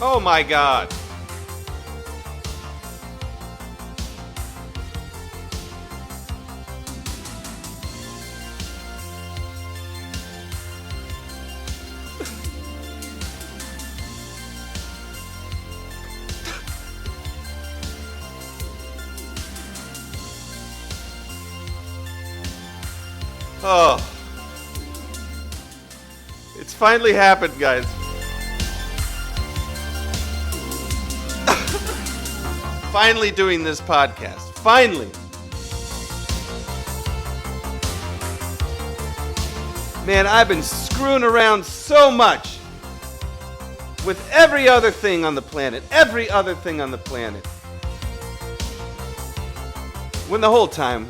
Oh my God. Oh. It's finally happened, guys. Finally doing this podcast. Finally. Man, I've been screwing around so much with every other thing on the planet. Every other thing on the planet. When the whole time,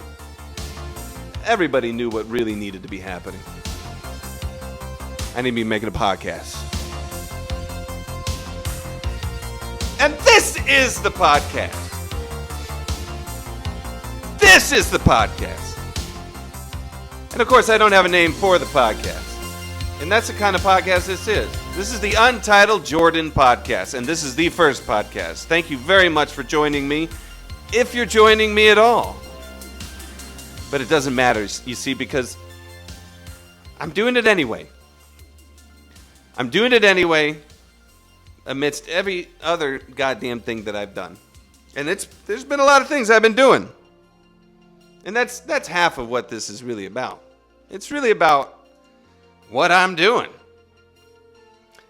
everybody knew what really needed to be happening. I need to be making a podcast. And this is the podcast. This is the podcast. And of course, I don't have a name for the podcast. And that's the kind of podcast this is. This is the Untitled Jordan Podcast. And this is the first podcast. Thank you very much for joining me, if you're joining me at all. But it doesn't matter, you see, because I'm doing it anyway. I'm doing it anyway amidst every other goddamn thing that I've done. And there's been a lot of things I've been doing. And that's half of what this is really about. It's really about what I'm doing.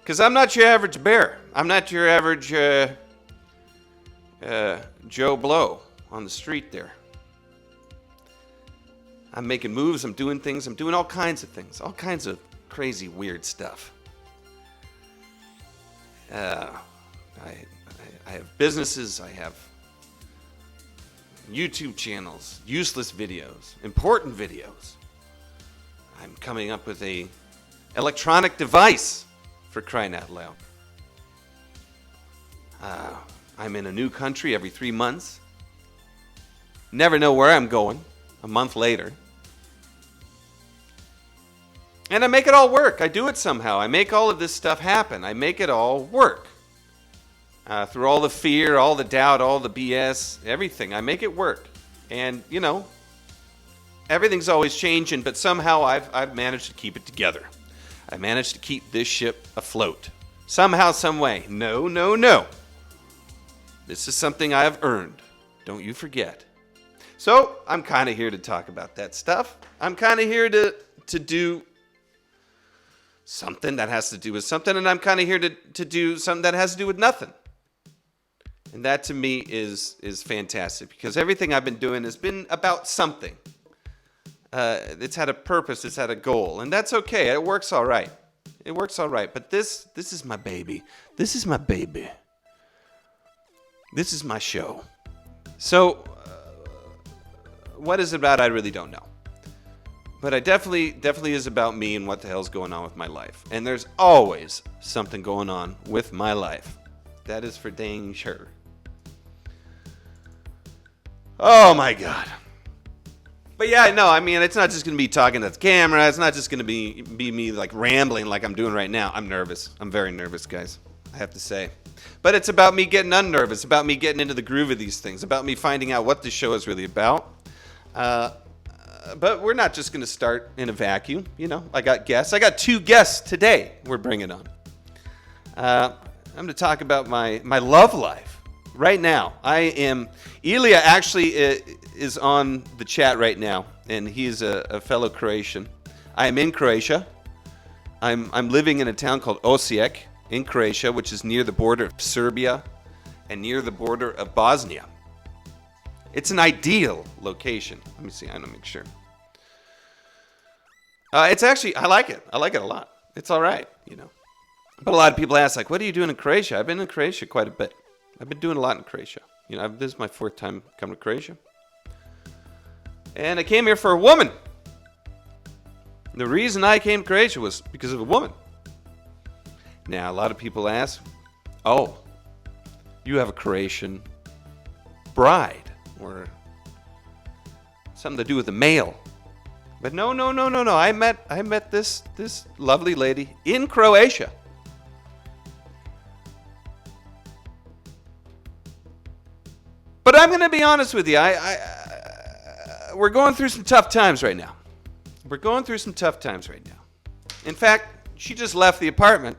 Because I'm not your average bear. I'm not your average Joe Blow on the street there. I'm making moves, I'm doing things, I'm doing all kinds of things, all kinds of crazy, weird stuff. I have businesses, I have YouTube channels, useless videos, important videos. I'm coming up with a electronic device, for crying out loud. I'm in a new country every 3 months. Never know where I'm going a month later. And I make it all work. I do it somehow. I make all of this stuff happen. I make it all work. Through all the fear, all the doubt, all the BS, everything. I make it work. And, you know, everything's always changing, but somehow I've managed to keep it together. I managed to keep this ship afloat. Somehow, some way. No, no, no. This is something I have earned. Don't you forget. So, I'm kind of here to talk about that stuff. I'm kind of here to do something that has to do with something, and I'm kind of here to do something that has to do with nothing. And that to me is fantastic, because everything I've been doing has been about something. It's had a purpose, it's had a goal, and that's okay. It works all right. It works all right. But this is my baby. This is my baby. This is my show. So, what is it about? I really don't know. But it definitely is about me and what the hell's going on with my life. And there's always something going on with my life. That is for dang sure. Oh my God. But yeah, no, I mean, it's not just going to be talking to the camera. It's not just going to be me like rambling like I'm doing right now. I'm nervous. I'm very nervous, guys, I have to say. But it's about me getting unnervous, about me getting into the groove of these things, about me finding out what this show is really about. But we're not just going to start in a vacuum. You know, I got guests. I got 2 guests today we're bringing on. I'm going to talk about my love life right now. Ilya actually is on the chat right now, and he's a fellow Croatian. I am in Croatia. I'm living in a town called Osijek in Croatia, which is near the border of Serbia and near the border of Bosnia. It's an ideal location. Let me see. I want to make sure. It's actually, I like it. I like it a lot. It's all right, you know. But a lot of people ask, like, what are you doing in Croatia? I've been in Croatia quite a bit. I've been doing a lot in Croatia. You know, this is my 4th time coming to Croatia. And I came here for a woman. The reason I came to Croatia was because of a woman. Now, a lot of people ask, oh, you have a Croatian bride. Or something to do with a male. But no. I met this lovely lady in Croatia. But I'm going to be honest with you. We're going through some tough times right now. In fact, she just left the apartment.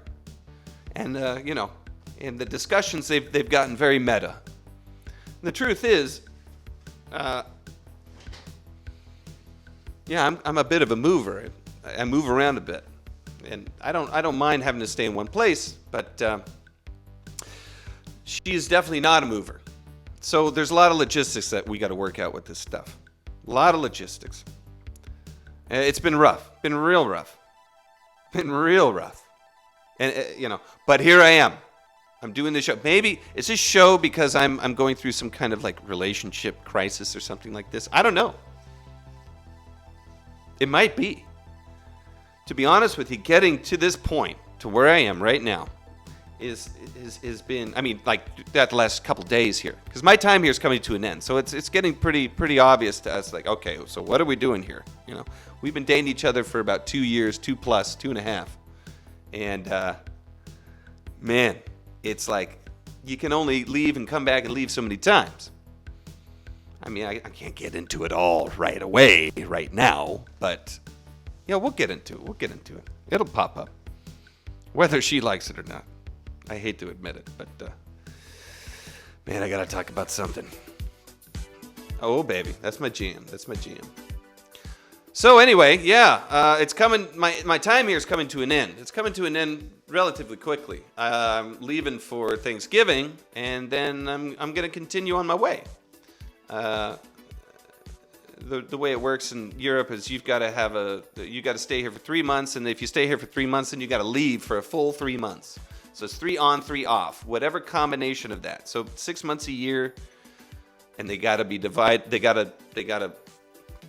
And, in the discussions, they've gotten very meta. The truth is, I'm a bit of a mover. I move around a bit. And I don't mind having to stay in one place, but she's definitely not a mover. So there's a lot of logistics that we got to work out with this stuff. A lot of logistics. It's been rough. Been real rough. And, but here I am. I'm doing this show. Maybe it's a show because I'm going through some kind of like relationship crisis or something like this. I don't know. It might be. To be honest with you, getting to this point, to where I am right now, is been, like that the last couple days here, because my time here is coming to an end. So it's getting pretty obvious to us. Like, okay, so what are we doing here? We've been dating each other for about 2 years, 2.5, and man, it's like you can only leave and come back and leave so many times. I can't get into it all right away, right now, but we'll get into it. It'll pop up, whether she likes it or not. I hate to admit it, but man, I gotta talk about something. Oh, baby, that's my jam. So anyway, it's coming. My time here is coming to an end. It's coming to an end relatively quickly. I'm leaving for Thanksgiving, and then I'm gonna continue on my way. The way it works in Europe is you got to stay here for 3 months, and if you stay here for 3 months, then you got to leave for a full 3 months. So it's 3 on, 3 off, whatever combination of that. So 6 months a year, and they got to be divided. They got to.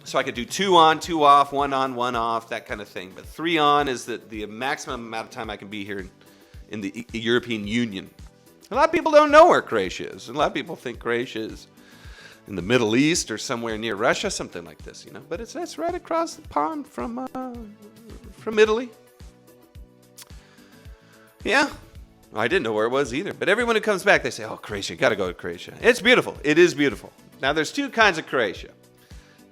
So I could do 2 on, 2 off, 1 on, 1 off, that kind of thing. But 3 on is the maximum amount of time I can be here in the European Union. A lot of people don't know where Croatia is. A lot of people think Croatia is in the Middle East or somewhere near Russia, something like this, But it's right across the pond from Italy. Yeah. I didn't know where it was either. But everyone who comes back, they say, oh, Croatia, got to go to Croatia. It's beautiful. It is beautiful. Now, there's 2 kinds of Croatia.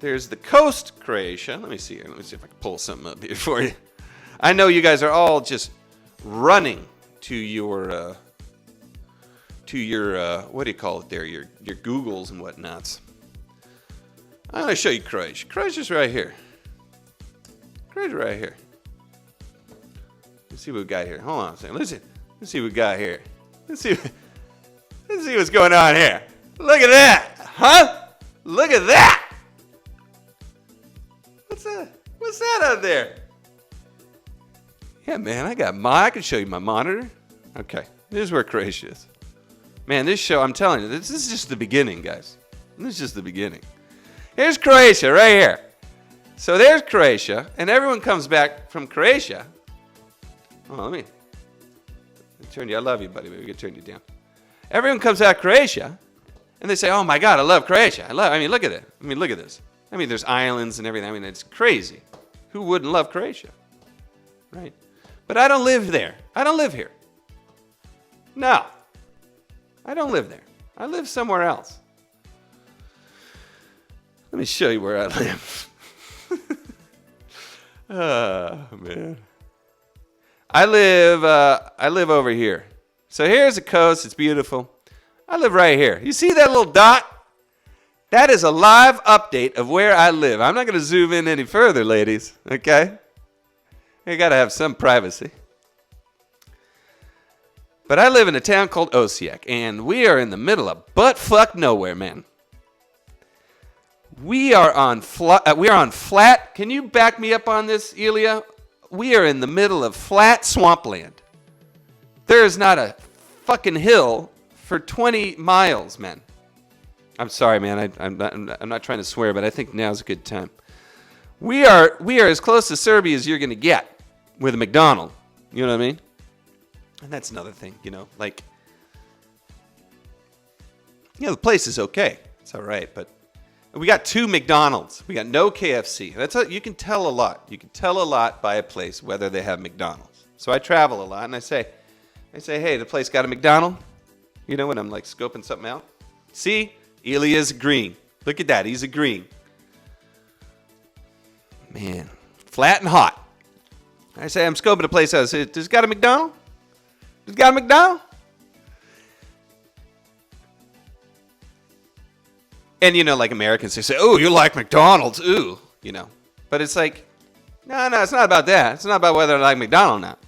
There's the coast Croatia. Let me see here. Let me see if I can pull something up here for you. I know you guys are all just running to your what do you call it there? Your Googles and whatnots. I'm going to show you Croatia. Croatia's right here. Let's see what we got here. Hold on a second. Let's see what we got here. Let's see what's going on here. Look at that. Huh? Look at that. What's that out there? Yeah, man, I can show you my monitor. Okay, this is where Croatia is. Man, this show, I'm telling you, this is just the beginning, guys. This is just the beginning. Here's Croatia right here. So there's Croatia, and everyone comes back from Croatia. Oh, let me turn you. I love you, buddy. Maybe we can turn you down. Everyone comes out of Croatia, and they say, oh, my God, I love Croatia. Look at it. Look at this. There's islands and everything. It's crazy. Who wouldn't love Croatia? Right? But I don't live there. I don't live here. No. I don't live there. I live somewhere else. Let me show you where I live. Oh, man. I live over here. So here's the coast. It's beautiful. I live right here. You see that little dot? That is a live update of where I live. I'm not going to zoom in any further, ladies. Okay? You got to have some privacy. But I live in a town called Osijek, and we are in the middle of butt-fuck nowhere, man. We are on flat. Can you back me up on this, Elia? We are in the middle of flat swampland. There is not a fucking hill for 20 miles, man. I'm sorry, man. I'm not trying to swear, but I think now's a good time. We are as close to Serbia as you're going to get with a McDonald's. You know what I mean? And that's another thing, the place is okay. It's all right, but we got 2 McDonald's. We got no KFC. You can tell a lot. You can tell a lot by a place whether they have McDonald's. So I travel a lot, and I say, hey, the place got a McDonald's? When I'm scoping something out. See, Elia's agreeing. Look at that. He's agreeing. Man. Flat and hot. I say, I'm scoping a place out. I say, does it got a McDonald's? Does it got a McDonald's? And, like Americans, they say, oh, you like McDonald's. Ooh, But it's like, no, it's not about that. It's not about whether I like McDonald's or not.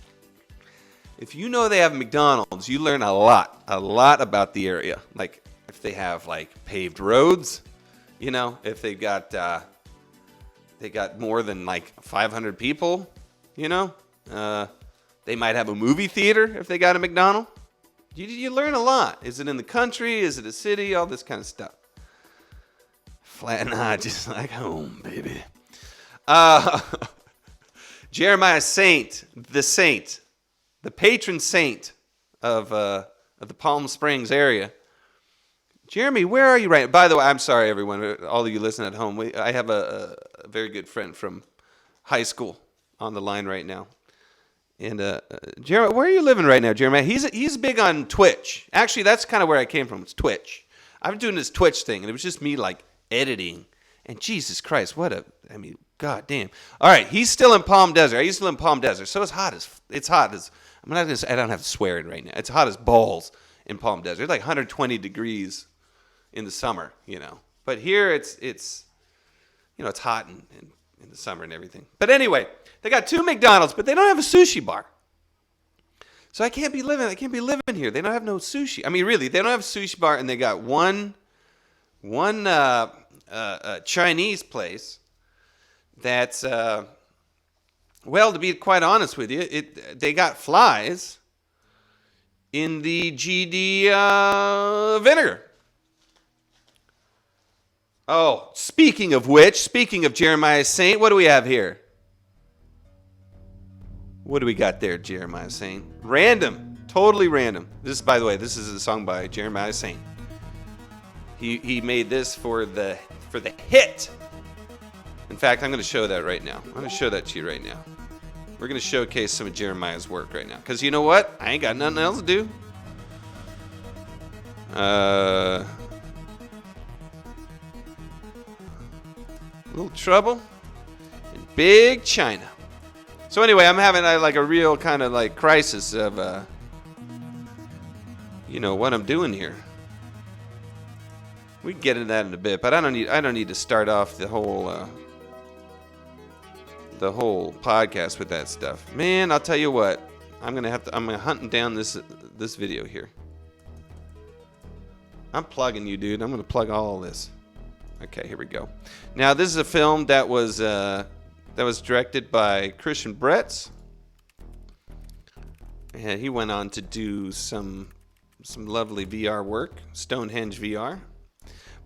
If you know they have McDonald's, you learn a lot about the area. Like, if they have, paved roads, if they got more than, 500 people, they might have a movie theater if they got a McDonald's. You learn a lot. Is it in the country? Is it a city? All this kind of stuff. Flat and hot, just like home, baby. Jeremiah Saint, the patron saint of the Palm Springs area. Jeremy, where are you right now? By the way, I'm sorry, everyone, all of you listening at home. I have a very good friend from high school on the line right now. And Jeremy, where are you living right now, Jeremiah? He's big on Twitch. Actually, that's kind of where I came from. It's Twitch. I've been doing this Twitch thing, and it was just me, editing. And Jesus Christ, God damn. All right, he's still in Palm Desert. I used to live in Palm Desert, so it's hot as I'm not gonna say, I don't have to swear it right now. It's hot as balls in Palm Desert. It's 120 degrees in the summer, But here it's hot in the summer and everything. But anyway, they got 2 McDonald's, but they don't have a sushi bar. So I can't be living here. They don't have no sushi. I mean, really, they don't have a sushi bar, and they got one Chinese place that's to be quite honest with you, they got flies in the GD vinegar. Oh, speaking of Jeremiah Saint, what do we have here? What do we got there, Jeremiah Saint? Random, totally random. By the way, this is a song by Jeremiah Saint. He made this for the hit. In fact, I'm going to show that right now. I'm going to show that to you right now. We're going to showcase some of Jeremiah's work right now. Because you know what? I ain't got nothing else to do. A little trouble in Big China. So anyway, I'm having a real kind of crisis of, what I'm doing here. We can get into that in a bit, but I don't need to start off the whole podcast with that stuff. Man, I'll tell you what. I'm hunting down this video here. I'm plugging you, dude. I'm gonna plug all this. Okay, here we go. Now, this is a film that was directed by Christian Bretz. And he went on to do some lovely VR work, Stonehenge VR.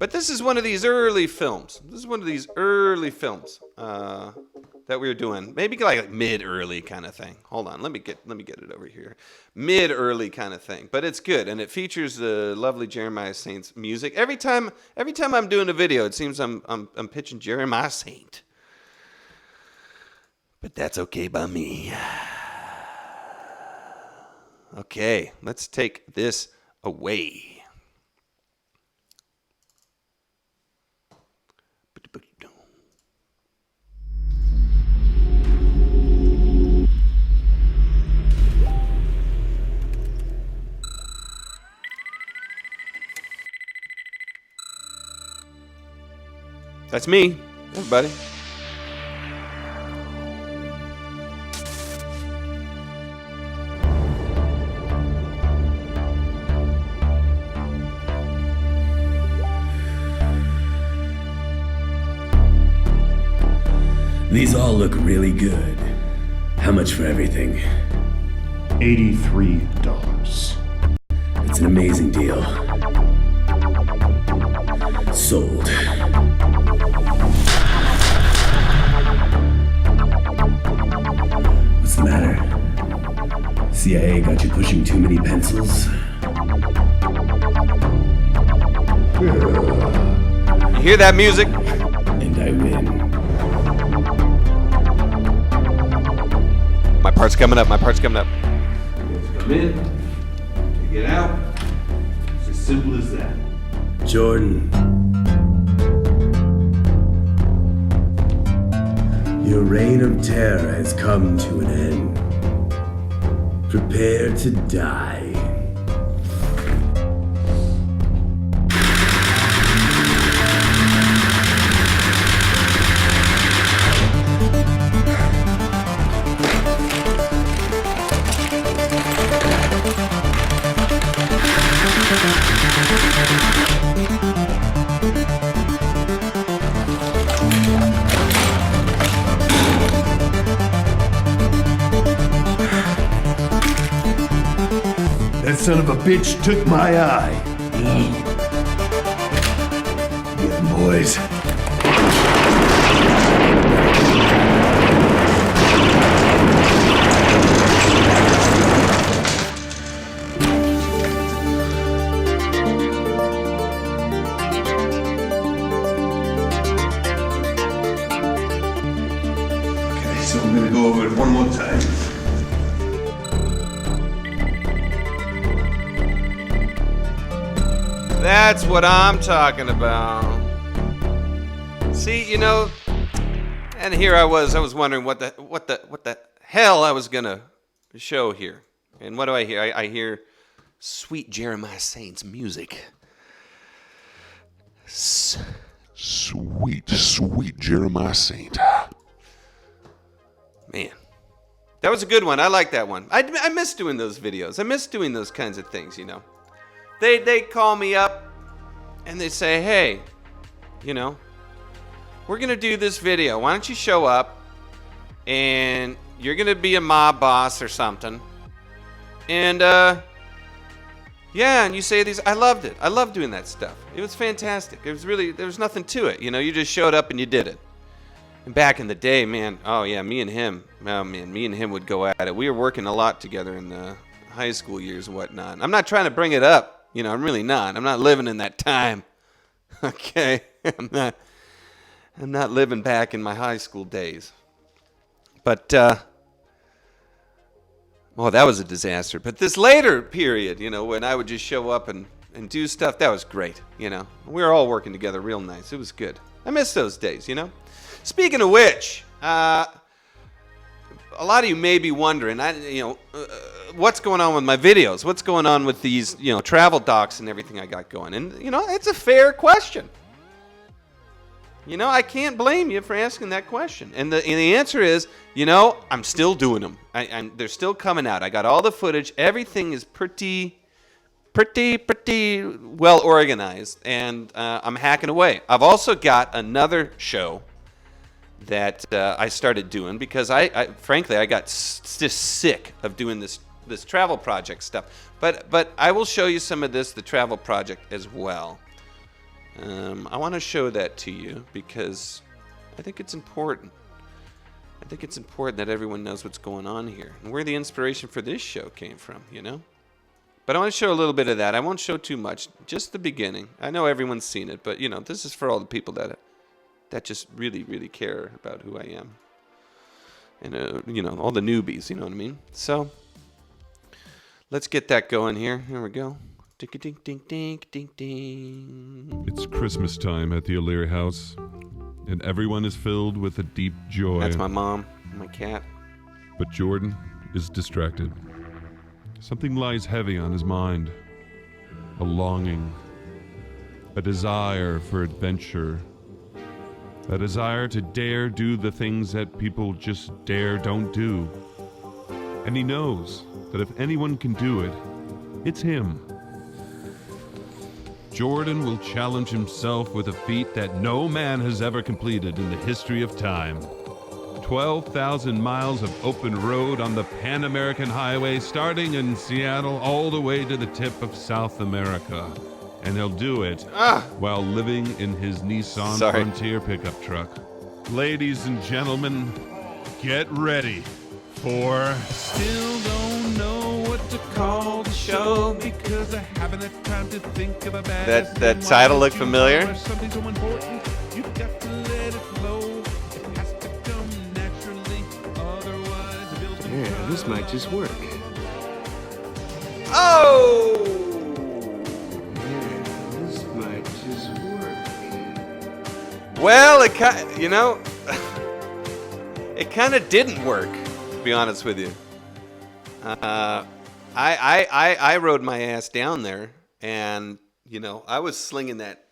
But this is one of these early films. That we were doing. Maybe mid-early kind of thing. Hold on, let me get it over here. Mid-early kind of thing. But it's good, and it features the lovely Jeremiah Saint's music. Every time I'm doing a video, it seems I'm pitching Jeremiah Saint. But that's okay by me. Okay, let's take this away. That's me, everybody. These all look really good. How much for everything? $83. It's an amazing deal. Sold. What's the matter? CIA got you pushing too many pencils? You hear that music? And I win. My part's coming up. Come in, get out. It's as simple as that. Jordan, your reign of terror has come to an end. Prepare to die. That son of a bitch took my eye. Get him, boys. Okay, so I'm gonna go over it one more time. That's what I'm talking about. See, and here I was wondering what the hell I was gonna show here. And what do I hear? I hear sweet Jeremiah Saint's music. Sweet Jeremiah Saint. Man, that was a good one. I like that one. I miss doing those videos. I miss doing those kinds of things, They call me up and they say, hey, we're going to do this video. Why don't you show up and you're going to be a mob boss or something. And, and you say these. I loved it. I loved doing that stuff. It was fantastic. It was really, there was nothing to it. You just showed up and you did it. And back in the day, man, me and him would go at it. We were working a lot together in the high school years and whatnot. I'm not trying to bring it up. I'm really not. I'm not living in that time. Okay? I'm not living back in my high school days. But, that was a disaster. But this later period, when I would just show up and do stuff, that was great, We were all working together real nice. It was good. I miss those days, Speaking of which, a lot of you may be wondering, what's going on with my videos? What's going on with these, travel docs and everything I got going? And, it's a fair question. I can't blame you for asking that question. And the answer is, I'm still doing them. They're still coming out. I got all the footage. Everything is pretty well organized. And I'm hacking away. I've also got another show that I started doing because frankly I got just sick of doing this travel project stuff. But I will show you some of the travel project as well. I want to show that to you because I think it's important. I think it's important that everyone knows what's going on here and where the inspiration for this show came from, But I want to show a little bit of that. I won't show too much, just the beginning. I know everyone's seen it, but this is for all the people that just really, really care about who I am. And, all the newbies, you know what I mean? So, let's get that going here. Here we go. Ding, ding, ding, ding, ding, ding. It's Christmas time at the O'Leary house, and everyone is filled with a deep joy. That's my mom, my cat. But Jordan is distracted. Something lies heavy on his mind. A longing. A desire for adventure. A desire to dare do the things that people just don't do. And he knows that if anyone can do it, it's him. Jordan will challenge himself with a feat that no man has ever completed in the history of time. 12,000 miles of open road on the Pan American Highway, starting in Seattle all the way to the tip of South America. And he'll do it while living in his Nissan Frontier pickup truck. Ladies and gentlemen, get ready for... Still don't know what to call the show because I haven't had time to think of a bad... That title look familiar? Something so important, you've got to let it flow. It has to come naturally, otherwise it builds... Yeah, this might just work. Oh! Yeah, this might Well, it it kind of didn't work, to be honest with you. I rode my ass down there, and I was slinging that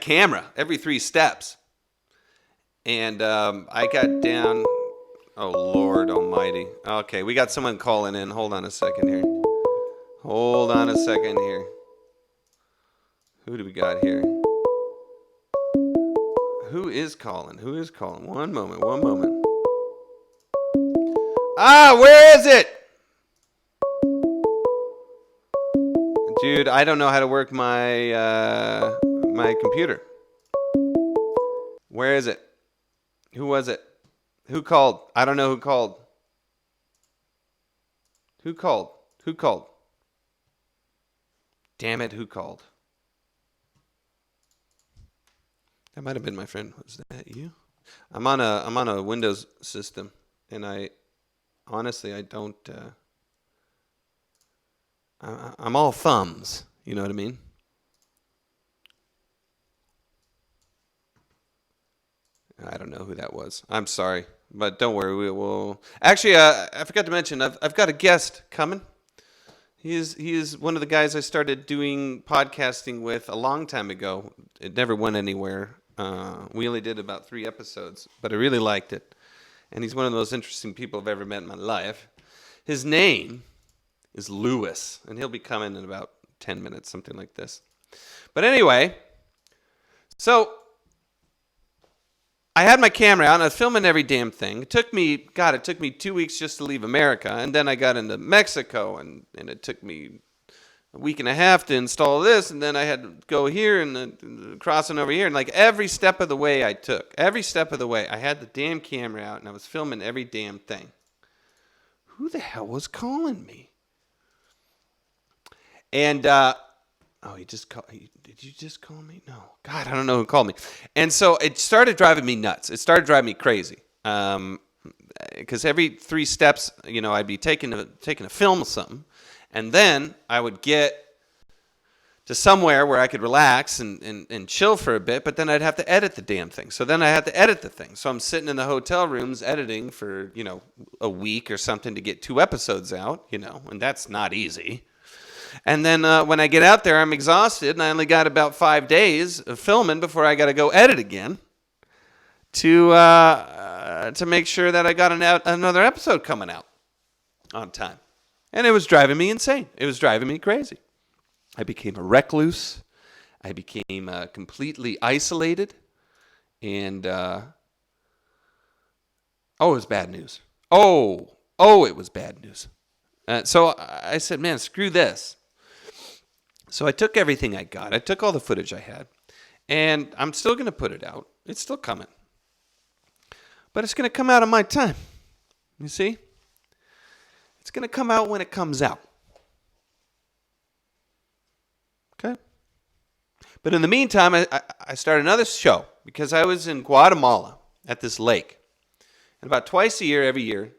camera every 3 steps, and I got down. Oh Lord Almighty! Okay, we got someone calling in. Hold on a second here. Who do we got here? Who is calling? One moment. Where is it? Dude, I don't know how to work my my computer. Where is it? Who was it? Who called? I don't know who called. Who called? Damn it, who called? That might have been my friend. Was that you? I'm on a Windows system, and I don't. I'm all thumbs. You know what I mean? I don't know who that was. I'm sorry, but don't worry. We will. Actually, I forgot to mention. I've got a guest coming. He is one of the guys I started doing podcasting with a long time ago. It never went anywhere. We only did about 3 episodes, but I really liked it. And he's one of the most interesting people I've ever met in my life. His name is Lewis, and he'll be coming in about 10 minutes, something like this. But anyway, so I had my camera out, and I was filming every damn thing. It took me 2 weeks just to leave America, and then I got into Mexico, and it took me a week and a half to install this, and then I had to go here and then crossing over here, and like every step of the way I had the damn camera out, and I was filming every damn thing. Who the hell was calling me? And he just called. Did you just call me? No. God, I don't know who called me. And so it started driving me nuts. It started driving me crazy. Because every 3 steps, I'd be taking a film of something, and then I would get to somewhere where I could relax and chill for a bit, but then I'd have to edit the damn thing. So then I had to edit the thing. So I'm sitting in the hotel rooms editing for, a week or something to get 2 episodes out, and that's not easy. And then when I get out there, I'm exhausted, and I only got about 5 days of filming before I got to go edit again to make sure that I got another episode coming out on time. And it was driving me insane. It was driving me crazy. I became a recluse. I became completely isolated. And, it was bad news. Oh, it was bad news. So I said, man, screw this. So I took everything I got. I took all the footage I had. And I'm still going to put it out. It's still coming. But it's going to come out on my time. You see? It's going to come out when it comes out. Okay? But in the meantime, I started another show because I was in Guatemala at this lake. And about twice a year, every year,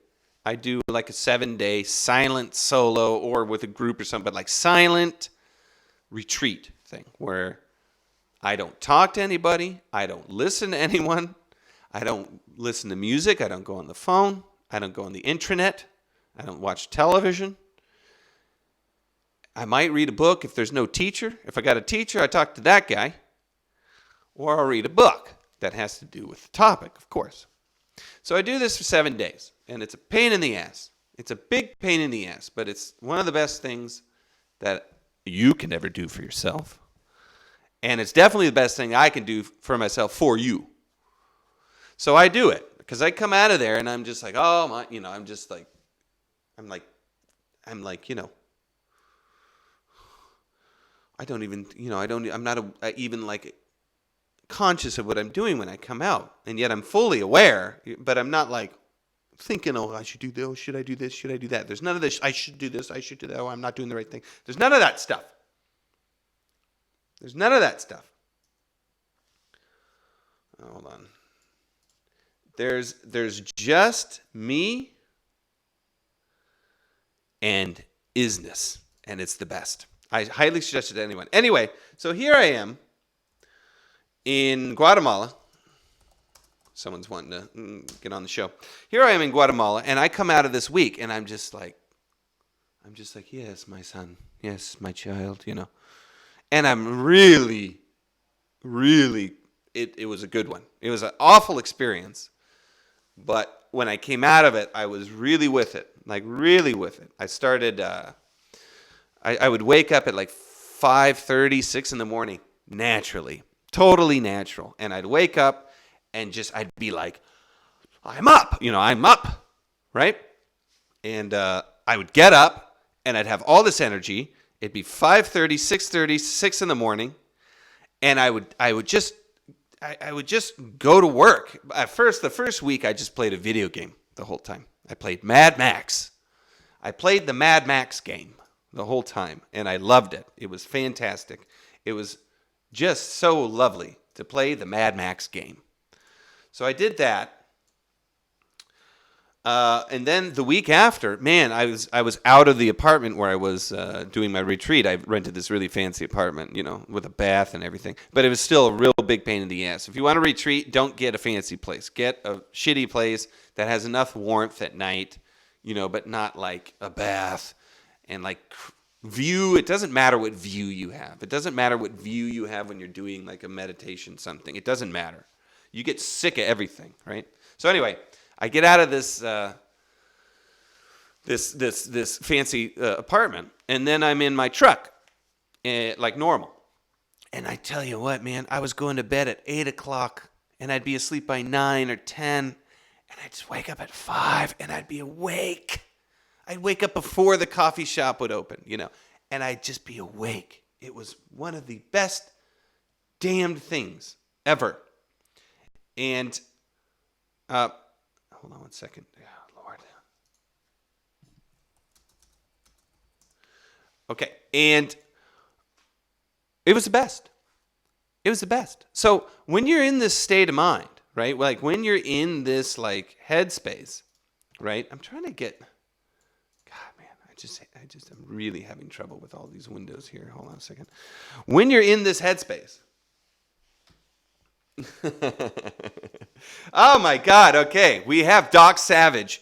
I do like a 7-day silent solo or with a group or something, but like silent retreat thing where I don't talk to anybody. I don't listen to anyone. I don't listen to music. I don't go on the phone. I don't go on the intranet. I don't watch television. I might read a book if there's no teacher. If I got a teacher, I talk to that guy. Or I'll read a book that has to do with the topic, of course. So I do this for 7 days, and it's a pain in the ass. It's a big pain in the ass, but it's one of the best things that you can ever do for yourself. And it's definitely the best thing I can do for myself for you. So I do it because I come out of there and I'm just like, oh my, I'm just like, I'm like, I don't even, I'm not even like conscious of what I'm doing when I come out. And yet I'm fully aware, but I'm not like thinking, oh, I should do this. Oh, should I do this? Should I do that? There's none of this. I should do this. I should do that. Oh, I'm not doing the right thing. There's none of that stuff. There's none of that stuff. Hold on. There's just me and isness, and it's the best. I highly suggest it to anyone. Anyway, so here I am in Guatemala. Someone's wanting to get on the show. Here I am in Guatemala, and I come out of this week, and I'm just like, yes, my son. Yes, my child, And I'm really, really, it was a good one. It was an awful experience. But when I came out of it, I was really with it. Like, really with it. I started, I would wake up at like 5:30, 6 in the morning, naturally. Totally natural. And I'd wake up and I'd be like, I'm up. I'm up. Right? And I would get up and I'd have all this energy. It'd be 5:30, 6:30, 6 in the morning. And I would just go to work. At first, the first week, I just played a video game the whole time. I played Mad Max. I played the Mad Max game the whole time, and I loved it. It was fantastic. It was just so lovely to play the Mad Max game. So I did that. And then the week after, man, I was out of the apartment where I was doing my retreat. I rented this really fancy apartment, with a bath and everything. But it was still a real big pain in the ass. If you want to retreat, don't get a fancy place. Get a shitty place that has enough warmth at night, but not like a bath and like view. It doesn't matter what view you have. It doesn't matter what view you have when you're doing like a meditation something. It doesn't matter. You get sick of everything, right? So anyway, I get out of this this fancy apartment, and then I'm in my truck, like normal. And I tell you what, man, I was going to bed at 8 o'clock, and I'd be asleep by 9 or 10, and I'd just wake up at 5, and I'd be awake. I'd wake up before the coffee shop would open, and I'd just be awake. It was one of the best damned things ever. And hold on one second. Oh, Lord. Okay. And it was the best. It was the best. So when you're in this state of mind, right? Like when you're in this like headspace, right? I'm trying to get, God, man, I'm really having trouble with all these windows here. Hold on a second. When you're in this headspace, oh my God. Okay. We have Doc Savage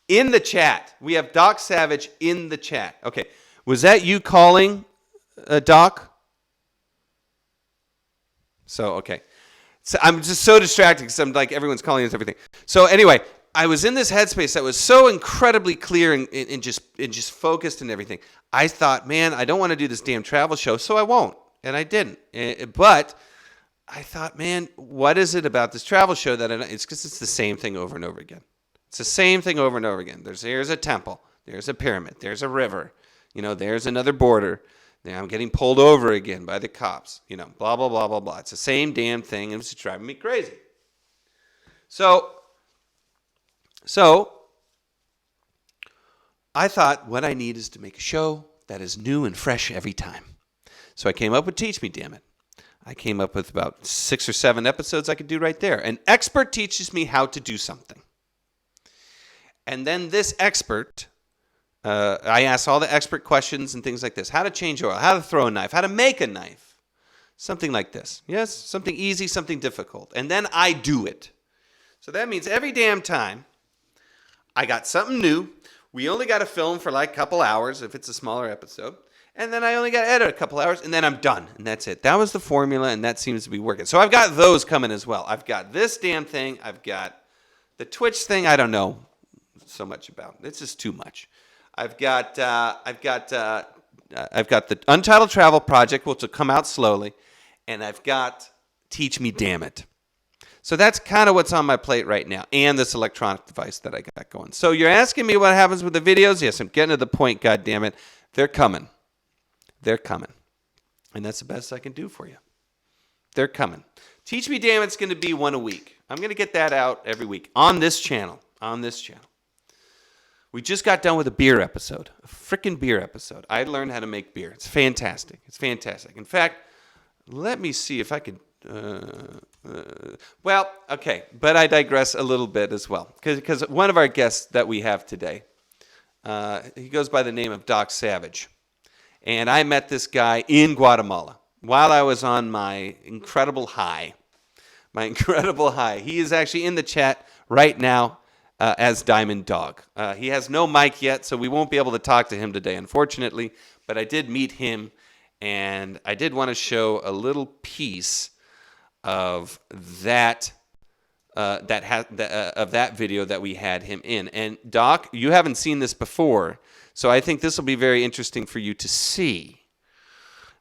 in the chat. We have Doc Savage in the chat. Okay. Was that you calling, Doc? So, okay. So I'm just so distracted because I'm like, everyone's calling us everything. So anyway, I was in this headspace that was so incredibly clear and just focused and everything. I thought, man, I don't want to do this damn travel show, so I won't. And I didn't. But I thought, man, what is it about this travel show that it's because it's the same thing over and over again. It's the same thing over and over again. There's a temple. There's a pyramid. There's a river. There's another border. Now I'm getting pulled over again by the cops. Blah, blah, blah, blah, blah. It's the same damn thing, and it's driving me crazy. So I thought what I need is to make a show that is new and fresh every time. So I came up with Teach Me, Damn It. I came up with about 6 or 7 episodes I could do right there. An expert teaches me how to do something. And then this expert, I ask all the expert questions and things like this. How to change oil, how to throw a knife, how to make a knife. Something like this. Yes, something easy, something difficult. And then I do it. So that means every damn time I got something new. We only got to film for like a couple hours if it's a smaller episode. And then I only got to edit a couple hours, and then I'm done. And that's it. That was the formula, and that seems to be working. So I've got those coming as well. I've got this damn thing. I've got the Twitch thing. I don't know so much about. It's just too much. I've got the Untitled Travel Project, which will come out slowly, and I've got Teach Me, Damn It. So that's kind of what's on my plate right now, and this electronic device that I got going. So you're asking me what happens with the videos? Yes, I'm getting to the point. God damn it, they're coming. They're coming. And that's the best I can do for you. They're coming. Teach Me Damn It's going to be one a week. I'm going to get that out every week on this channel. We just got done with a beer episode. A freaking beer episode. I learned how to make beer. It's fantastic. In fact, let me see if I could... well, okay. But I digress a little bit as well. Because one of our guests that we have today, he goes by the name of Doc Savage. And I met this guy in Guatemala while I was on my incredible high. My incredible high. He is actually in the chat right now as Diamond Dog. He has no mic yet, so we won't be able to talk to him today, unfortunately. But I did meet him, and I did want to show a little piece of that of that video that we had him in. And Doc, you haven't seen this before, so I think this will be very interesting for you to see.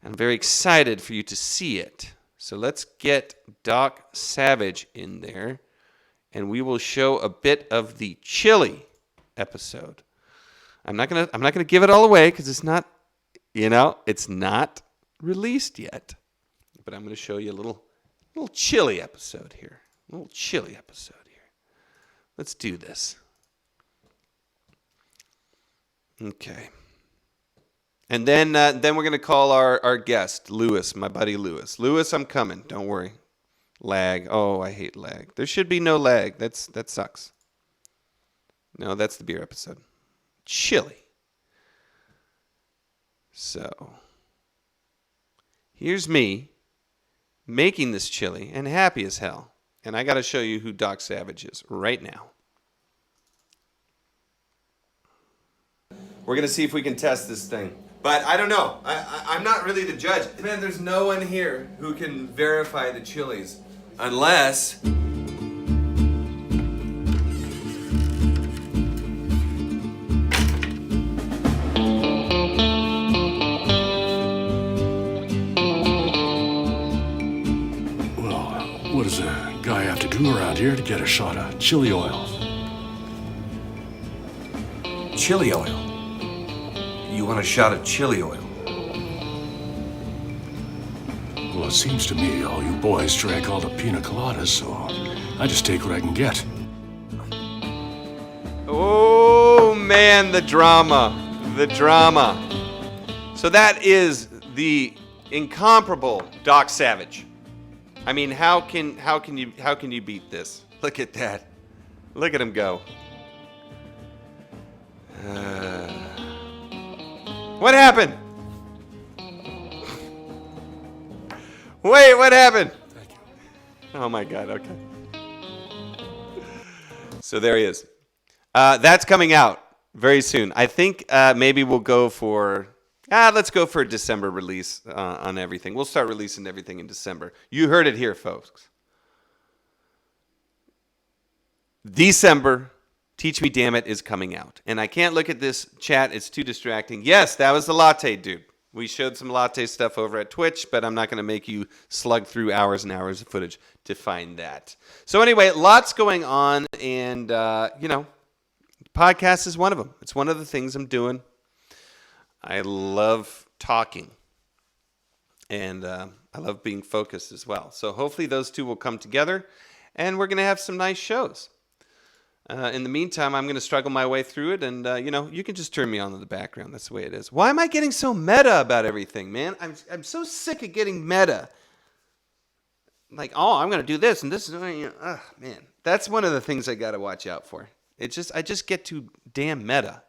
I'm very excited for you to see it. So let's get Doc Savage in there, and we will show a bit of the chili episode. I'm not gonna give it all away because it's not, it's not released yet. But I'm gonna show you a little chili episode here. A little chili episode here. Let's do this. Okay. And then we're going to call our guest, Lewis, my buddy Lewis. Lewis, I'm coming. Don't worry. Lag. Oh, I hate lag. There should be no lag. That sucks. No, that's the beer episode. Chili. So, here's me making this chili and happy as hell. And I got to show you who Doc Savage is right now. We're going to see if we can test this thing. But I don't know. I'm not really the judge. Man, there's no one here who can verify the chilies. Unless... What does a guy have to do around here to get a shot of chili oil? Chili oil? You want a shot of chili oil? Well, it seems to me all you boys drank all the pina coladas, so I just take what I can get. Oh, man, the drama. The drama. So that is the incomparable Doc Savage. I mean, how can you beat this? Look at that. Look at him go. What happened? Wait, what happened? Thank you. Oh my God, okay. So there he is. That's coming out very soon. I think maybe we'll go for... let's go for a December release on everything. We'll start releasing everything in December. You heard it here, folks. December, Teach Me Damn It is coming out. And I can't look at this chat. It's too distracting. Yes, that was the latte dude. We showed some latte stuff over at Twitch, but I'm not going to make you slug through hours and hours of footage to find that. So anyway, lots going on. And, podcast is one of them. It's one of the things I'm doing. I love talking, and I love being focused as well. So hopefully those two will come together, and we're going to have some nice shows. In the meantime, I'm going to struggle my way through it, and, you can just turn me on in the background. That's the way it is. Why am I getting so meta about everything, man? I'm so sick of getting meta. Like, I'm going to do this, and this is, man. That's one of the things I got to watch out for. I just get too damn meta.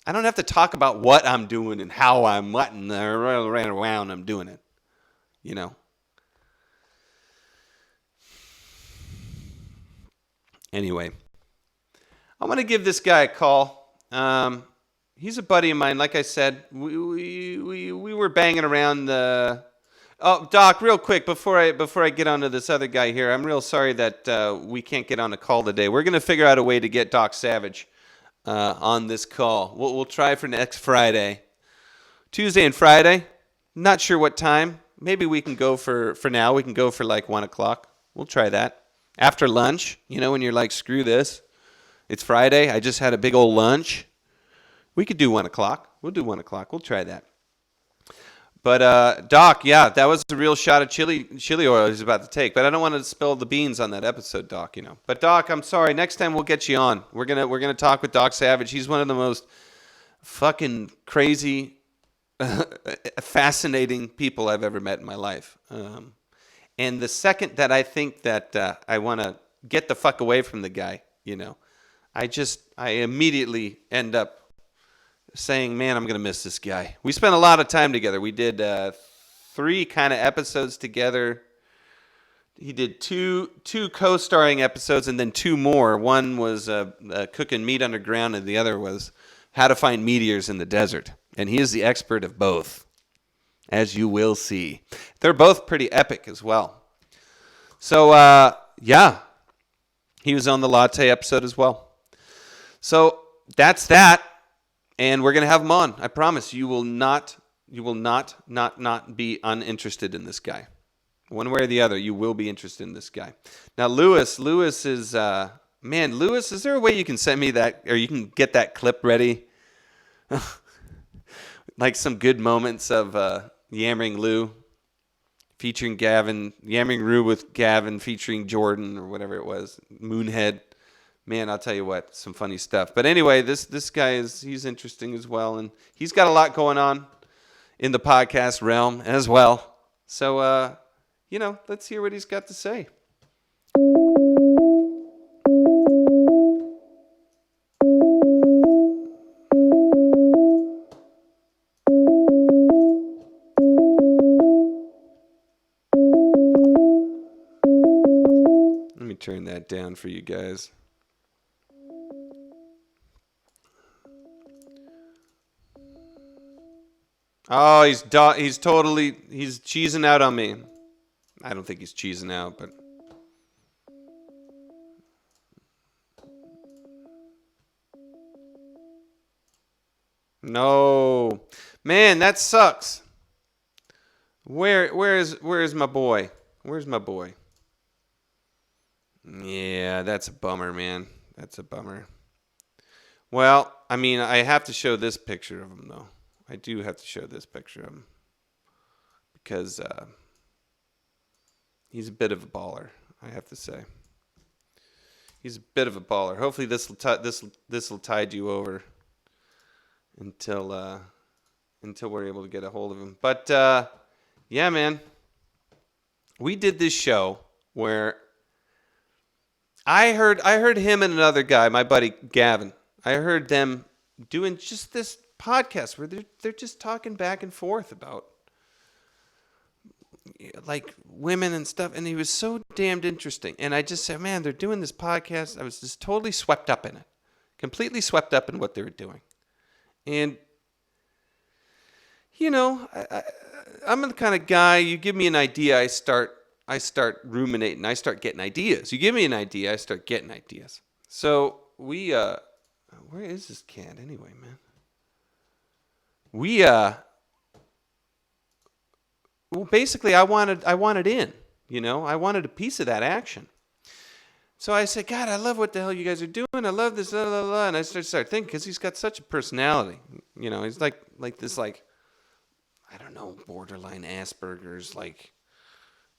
I don't have to talk about what I'm doing and how I'm around I'm doing it. Anyway, I want to give this guy a call. He's a buddy of mine. Like I said, we were banging around the... Oh, Doc, real quick, before I get onto this other guy here, I'm real sorry that we can't get on a call today. We're going to figure out a way to get Doc Savage on this call. We'll try for next Friday. Tuesday and Friday. Not sure what time. Maybe we can go for now. We can go for like 1 o'clock. We'll try that. After lunch, when you're like, screw this. It's Friday. I just had a big old lunch. We could do 1 o'clock. We'll do 1 o'clock. We'll try that. But, Doc, yeah, that was a real shot of chili oil he's about to take. But I don't want to spill the beans on that episode, Doc, But, Doc, I'm sorry. Next time we'll get you on. We're gonna talk with Doc Savage. He's one of the most fucking crazy, fascinating people I've ever met in my life. And the second that I think that I want to get the fuck away from the guy, I immediately end up saying, man, I'm going to miss this guy. We spent a lot of time together. We did 3 kind of episodes together. He did two co-starring episodes and then 2 more. One was cooking meat underground and the other was how to find meteors in the desert. And he is the expert of both, as you will see. They're both pretty epic as well. So, yeah, he was on the latte episode as well. So that's that. And we're going to have him on. I promise you will not be uninterested in this guy. One way or the other, you will be interested in this guy. Now, Lewis is, Lewis, is there a way you can send me that, or you can get that clip ready? Like some good moments of Yammering Lou featuring Gavin, Yammering Rue with Gavin featuring Jordan or whatever it was, Moonhead. Man, I'll tell you what, some funny stuff. But anyway, this guy he's interesting as well, and he's got a lot going on in the podcast realm as well. So, let's hear what he's got to say. Let me turn that down for you guys. Oh, he's cheesing out on me. I don't think he's cheesing out, but no, man, that sucks. Where is my boy? Where's my boy? Yeah, that's a bummer, man. That's a bummer. Well, I mean, I have to show this picture of him, though. I do have to show this picture of him because he's a bit of a baller, I have to say. He's a bit of a baller. Hopefully this will tide you over until we're able to get a hold of him. But yeah, man, we did this show where I heard him and another guy, my buddy Gavin. I heard them doing just this podcast where they're just talking back and forth about like women and stuff, and he was so damned interesting. And I just said, man, they're doing this podcast. I was just totally swept up in it, completely swept up in what they were doing. And I'm the kind of guy, you give me an idea, I start ruminating, I start getting ideas. You give me an idea, I start getting ideas. So we where is this cat anyway, man? Well, basically, I wanted in, I wanted a piece of that action. So I said, God, I love what the hell you guys are doing. I love this, blah, blah, blah. And I started thinking, because he's got such a personality. He's like this, like, I don't know, borderline Asperger's, like,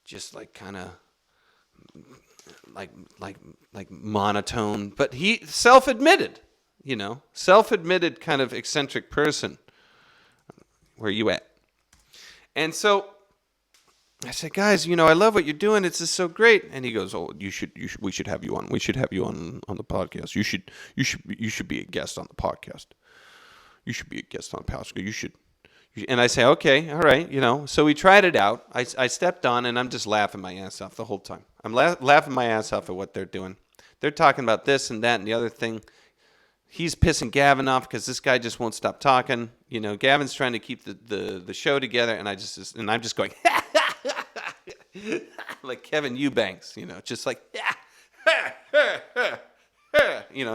just like kind of like monotone. But he self-admitted, self-admitted kind of eccentric person. Where you at? And so I said, guys, I love what you're doing. It's just so great. And he goes, oh, we should have you on. We should have you on the podcast. You should be a guest on the podcast. You should be a guest on the podcast. You should. And I say, okay, all right, So we tried it out. I stepped on, and I'm just laughing my ass off the whole time. I'm laughing my ass off at what they're doing. They're talking about this and that and the other thing. He's pissing Gavin off because this guy just won't stop talking. Gavin's trying to keep the show together, and I'm just going like Kevin Eubanks, just like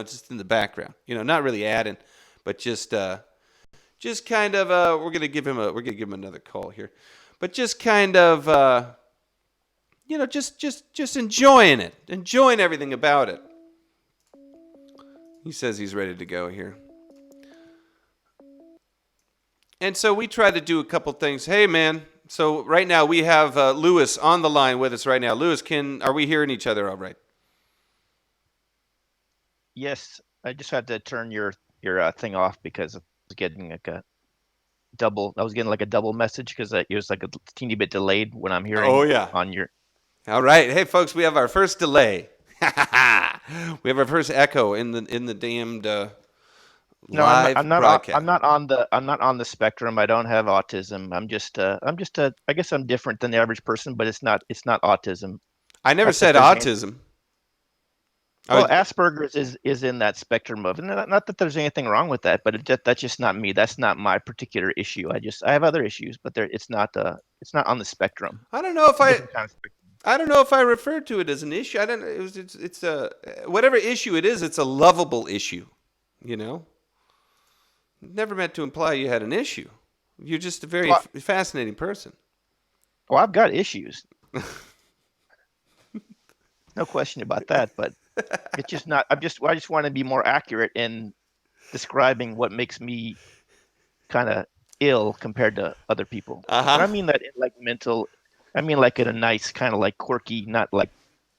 just in the background, not really adding, but just kind of we're gonna give him another call here, but just kind of just enjoying everything about it. He says he's ready to go here. And so we try to do a couple things. Hey, man. So right now we have Lewis on the line with us right now. Lewis, are we hearing each other all right? Yes. I just had to turn your thing off because I was getting like a double message because it was like a teeny bit delayed when I'm hearing on your. All right. Hey, folks, we have our first delay. We have our first echo in the damned No, live broadcast. I'm not on the spectrum. I don't have autism. I guess I'm different than the average person, but it's not autism. I never Not that said there's autism. Well, Asperger's is in that spectrum of, and not that there's anything wrong with that, but that's just not me. That's not my particular issue. I have other issues, but it's not on the spectrum. I don't know if It's a different kind of spectrum. I don't know if I referred to it as an issue. I don't. It's a whatever issue it is. It's a lovable issue. You know. Never meant to imply you had an issue. You're just a very fascinating person. Well, I've got issues. No question about that, but it's just not. I just want to be more accurate in describing what makes me kind of ill compared to other people. And I mean that in like mental. I mean like in a nice kind of like quirky, not like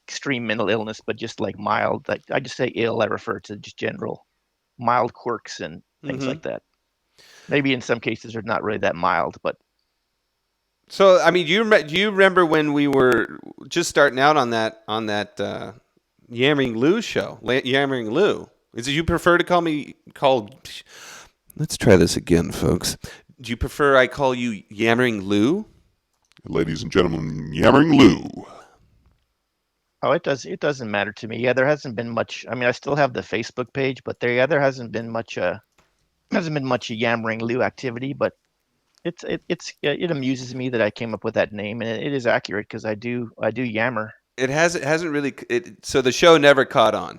extreme mental illness, but just like mild. Like I just say ill. I refer to just general mild quirks and things like that. Maybe in some cases they're not really that mild, but. So I mean, do you remember when we were just starting out on that Yammering Lou show? Yammering Lou. Is it you prefer to call me called? Let's try this again, folks. Do you prefer I call you Yammering Lou? Ladies and gentlemen, Yammering Lou. Oh, it doesn't matter to me. Yeah, there hasn't been much. I mean, I still have the Facebook page, but there hasn't been much Yammering Lou activity. But it amuses me that I came up with that name, and it is accurate because I do yammer. It hasn't really. So the show never caught on.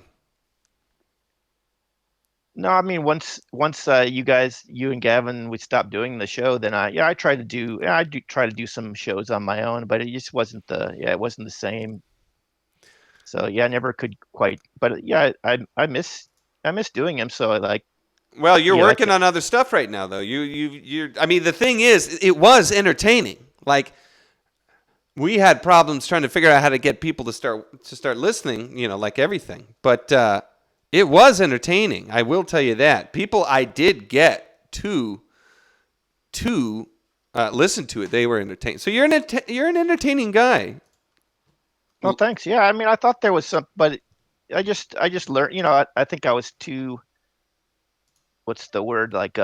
No, I mean once you and Gavin would stop doing the show, then I do try to do some shows on my own, but it just wasn't the same. So yeah, I never could quite. But yeah, I miss doing them. So like. Well, you're working on other stuff right now, though. You're. I mean, the thing is, it was entertaining. Like, we had problems trying to figure out how to get people to start listening. You know, like everything. But it was entertaining. I will tell you that. People I did get to listen to it. They were entertained. So you're an entertaining guy. Well, thanks. Yeah, I mean, I thought there was some, but I just learned. You know, I think I was too. What's the word, like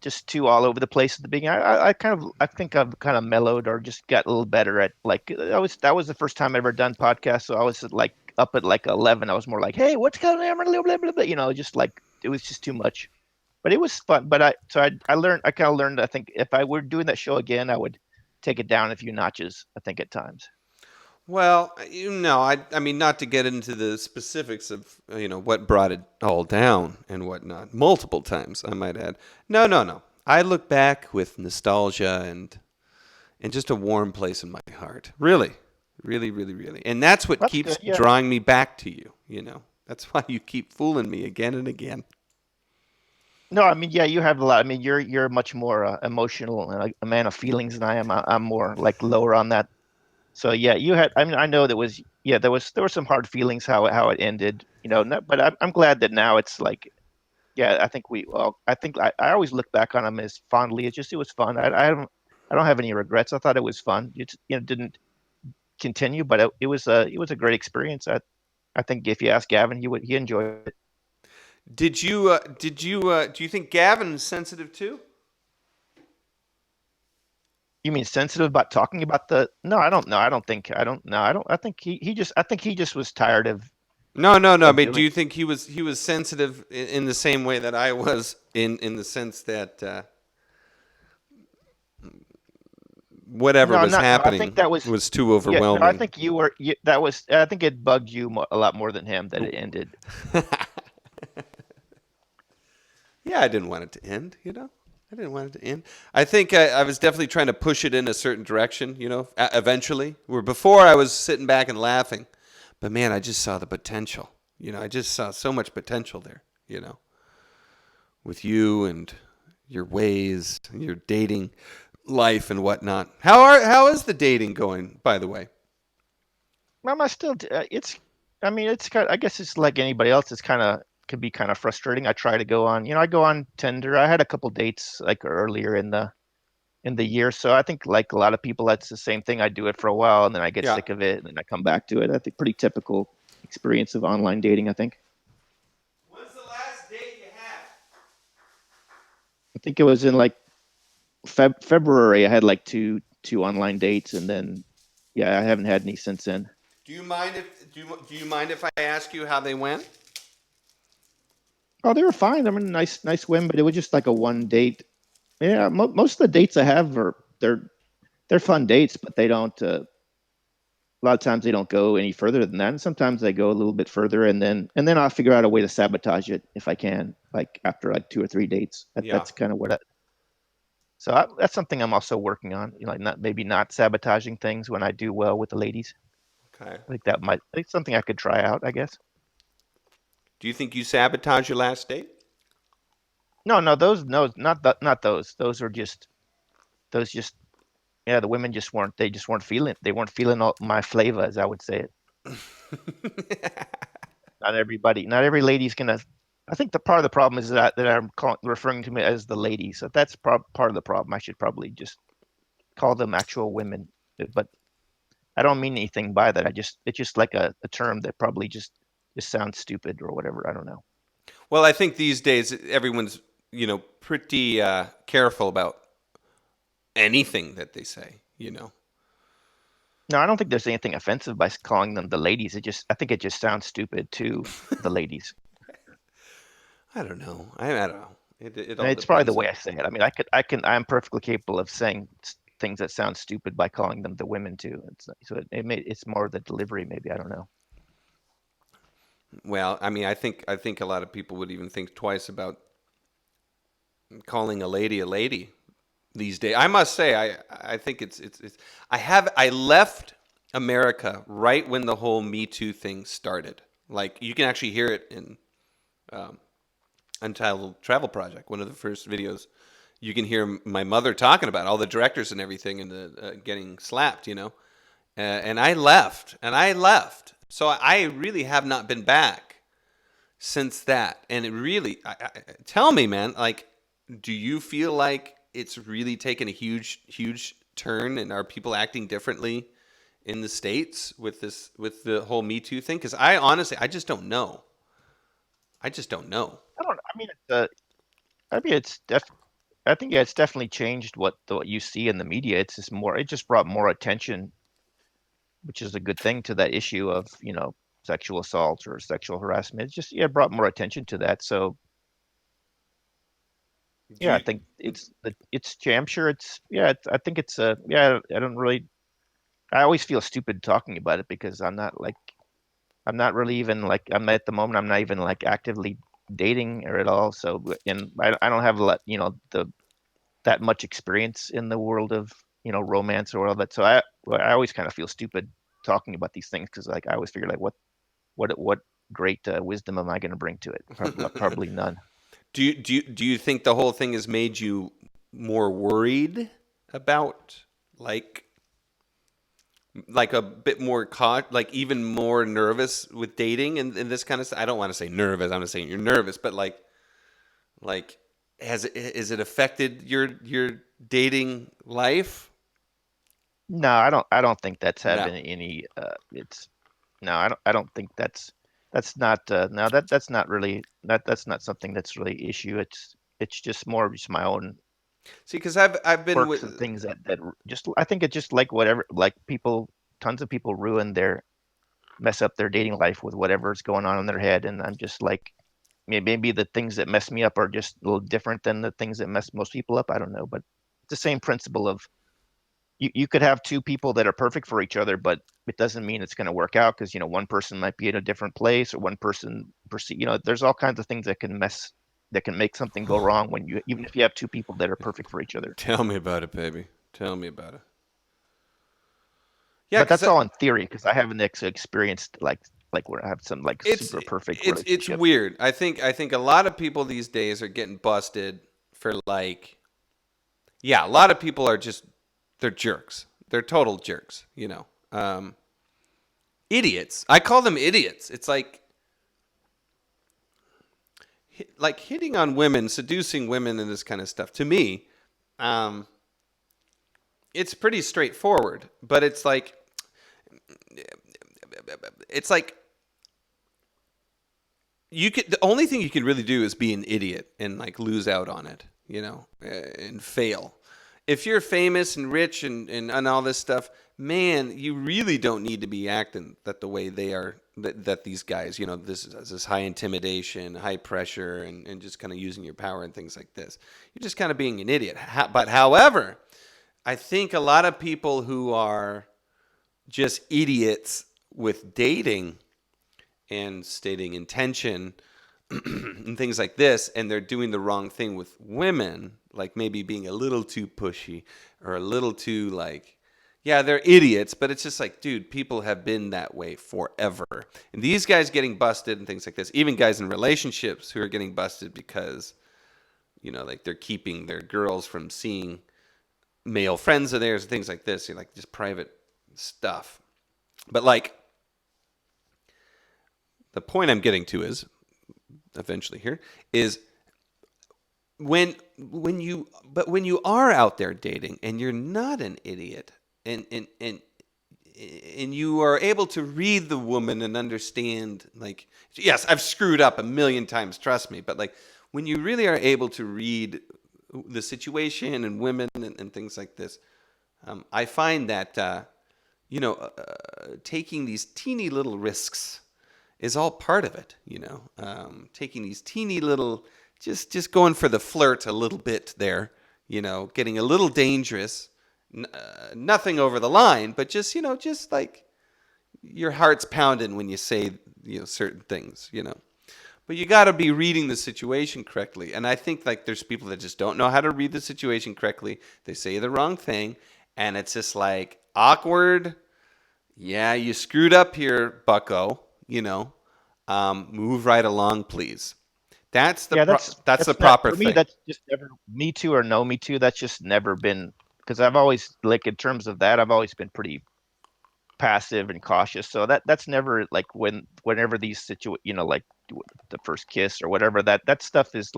just too all over the place at the beginning. I think I've kind of mellowed or just got a little better at like that was the first time I ever done podcasts, so I was like up at like 11. I was more like, hey, what's going on, blah, blah, blah, blah, you know, just like it was just too much, but it was fun. But I kind of learned, I think if I were doing that show again, I would take it down a few notches, I think, at times. Well, I mean, not to get into the specifics of, what brought it all down and whatnot, multiple times, I might add. No. I look back with nostalgia and just a warm place in my heart. Really, really, really, really. And that's what keeps good, yeah. drawing me back to you, That's why you keep fooling me again and again. No, I mean, yeah, you have a lot. I mean, you're much more emotional and a man of feelings than I am. I'm more like lower on that. So yeah, you had. I mean, I know there were some hard feelings how it ended, but I'm glad that now it's like, yeah, I think I always look back on them as fondly. It was fun. I don't have any regrets. I thought it was fun. It didn't continue, but it was a great experience. I think if you ask Gavin, he enjoyed it. Do you think Gavin is sensitive too? You mean sensitive about talking about the? No, I don't know. I think he just was tired of. No. But do you think he was sensitive in the same way that I was in the sense that whatever was happening I think that was too overwhelming? I think you were. I think it bugged you a lot more than him that it ended. Yeah, I didn't want it to end. I didn't want it to end. I think I was definitely trying to push it in a certain direction, eventually. Where before I was sitting back and laughing. But man, I just saw the potential. I just saw so much potential there, with you and your ways, and your dating life and whatnot. How is the dating going, by the way? I still, it's kind of, I guess it's like anybody else. It's kind of, can be kind of frustrating. I try to go on, I go on Tinder. I had a couple dates like earlier in the year. So I think like a lot of people, that's the same thing. I do it for a while and then I get sick of it and then I come back to it. I think pretty typical experience of online dating, I think. When's the last date you had? think it was in like February. I had like two online dates, and then yeah, I haven't had any since then. Do you mind if I ask you how they went? Oh, they were fine. I mean, nice women, but it was just like a one date. Yeah, most of the dates I have they're fun dates, but they don't. A lot of times they don't go any further than that, and sometimes they go a little bit further, and then I'll figure out a way to sabotage it if I can, like after like 2 or 3 dates. That's kind of what. That's something I'm also working on. You know, like not sabotaging things when I do well with the ladies. Okay. It's something I could try out, I guess. Do you think you sabotaged your last date? No, not those. Those just yeah, the women just weren't feeling all my flavor, as I would say it. Not every lady's gonna. I think the part of the problem is that I'm referring to me as the ladies. So that's part of the problem. I should probably just call them actual women, but I don't mean anything by that. It's just like a term that probably just sounds stupid or whatever. I don't know. Well, I think these days everyone's pretty careful about anything that they say. No, I don't think there's anything offensive by calling them the ladies. I think it just sounds stupid to the ladies. I don't know. I don't know. It all It's probably the depends. way I say it. I mean, I'm perfectly capable of saying things that sound stupid by calling them the women too. It's more the delivery, maybe. I don't know. Well, I mean, I think a lot of people would even think twice about calling a lady these days. I must say, I think it's I left America right when the whole MeToo thing started. Like, you can actually hear it in Untitled Travel Project, one of the first videos. You can hear my mother talking about all the directors and everything, and the getting slapped, and I left. So I really have not been back since that. And it really, tell me, man, like, do you feel like it's really taken a huge turn, and are people acting differently in the States with the whole Me Too thing? Because I honestly, I just don't know. I think it's definitely changed what you see in the media. It just brought more attention, which is a good thing, to that issue of, sexual assault or sexual harassment. It brought more attention to that. So yeah, I think I'm sure I think I don't really, I always feel stupid talking about it because I'm not really even like, at the moment, I'm not even like actively dating or at all. So, and I don't have a lot, that much experience in the world of, romance or all that. So I always kind of feel stupid talking about these things, because like I always figure, like, what great wisdom am I going to bring to it? Probably none. Do you think the whole thing has made you more worried about, like a bit more like even more nervous with dating and this kind of stuff? I don't want to say nervous. I'm not saying you're nervous, but like has it affected your dating life? No, I don't think that's had any. I don't think that's not. No, that's not really that's not something that's really issue. It's just more of just my own. See, because I've been quirks and things that just, I think it's just like whatever, like tons of people mess up their dating life with whatever's going on in their head, and I'm just like, maybe the things that mess me up are just a little different than the things that mess most people up. I don't know, but it's the same principle of, you could have two people that are perfect for each other, but it doesn't mean it's going to work out, because one person might be in a different place, or one person there's all kinds of things that can make something go wrong even if you have two people that are perfect for each other. Tell me about it, baby. Tell me about it. Yeah, but that's all in theory, because I haven't experienced like where I have some like super perfect relationship. It's weird. I think a lot of people these days are getting busted for like, a lot of people are just, they're jerks. They're total jerks, idiots. I call them idiots. It's like hitting on women, seducing women, and this kind of stuff. To me, it's pretty straightforward, but it's like the only thing you can really do is be an idiot and like lose out on it, and fail. If you're famous and rich and all this stuff, man, you really don't need to be acting that the way they are, that these guys, this high intimidation, high pressure, and just kind of using your power and things like this. You're just kind of being an idiot. But however, I think a lot of people who are just idiots with dating and stating intention and things like this, and they're doing the wrong thing with women, like maybe being a little too pushy or a little too they're idiots, but it's just like, dude, people have been that way forever. And these guys getting busted and things like this, even guys in relationships who are getting busted because, they're keeping their girls from seeing male friends of theirs and things like this, just private stuff. But the point I'm getting to is, eventually here, is when you are out there dating and you're not an idiot and you are able to read the woman and understand, yes, I've screwed up a million times, trust me, but when you really are able to read the situation and women and things like this, I find that taking these teeny little risks is all part of it, taking these teeny little, just going for the flirt a little bit there, getting a little dangerous, nothing over the line, but just your heart's pounding when you say, certain things, but you got to be reading the situation correctly. And I think there's people that just don't know how to read the situation correctly. They say the wrong thing and it's just awkward. Yeah, you screwed up here, bucko. Move right along, please. That's the proper for thing. me, that's just never Me Too or no Me Too. That's just never been, because I've always, in terms of that, I've always been pretty passive and cautious. So that's never whenever these the first kiss or whatever, that stuff is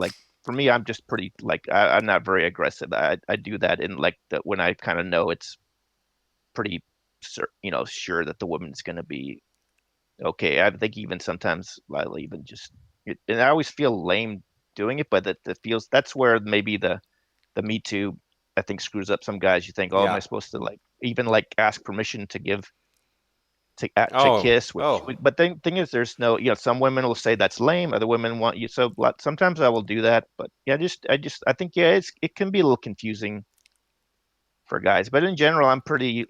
for me, I'm just pretty I'm not very aggressive. I do that in when I kind of know it's pretty sure that the woman's going to be okay. I think even sometimes I'll even and I always feel lame doing it, but that's where maybe the Me Too, I think, screws up some guys. You think, am I supposed to even ask permission to to kiss? But the thing is, there's no, some women will say that's lame. Other women want you. So sometimes I will do that, but I think, it can be a little confusing for guys, but in general, I'm pretty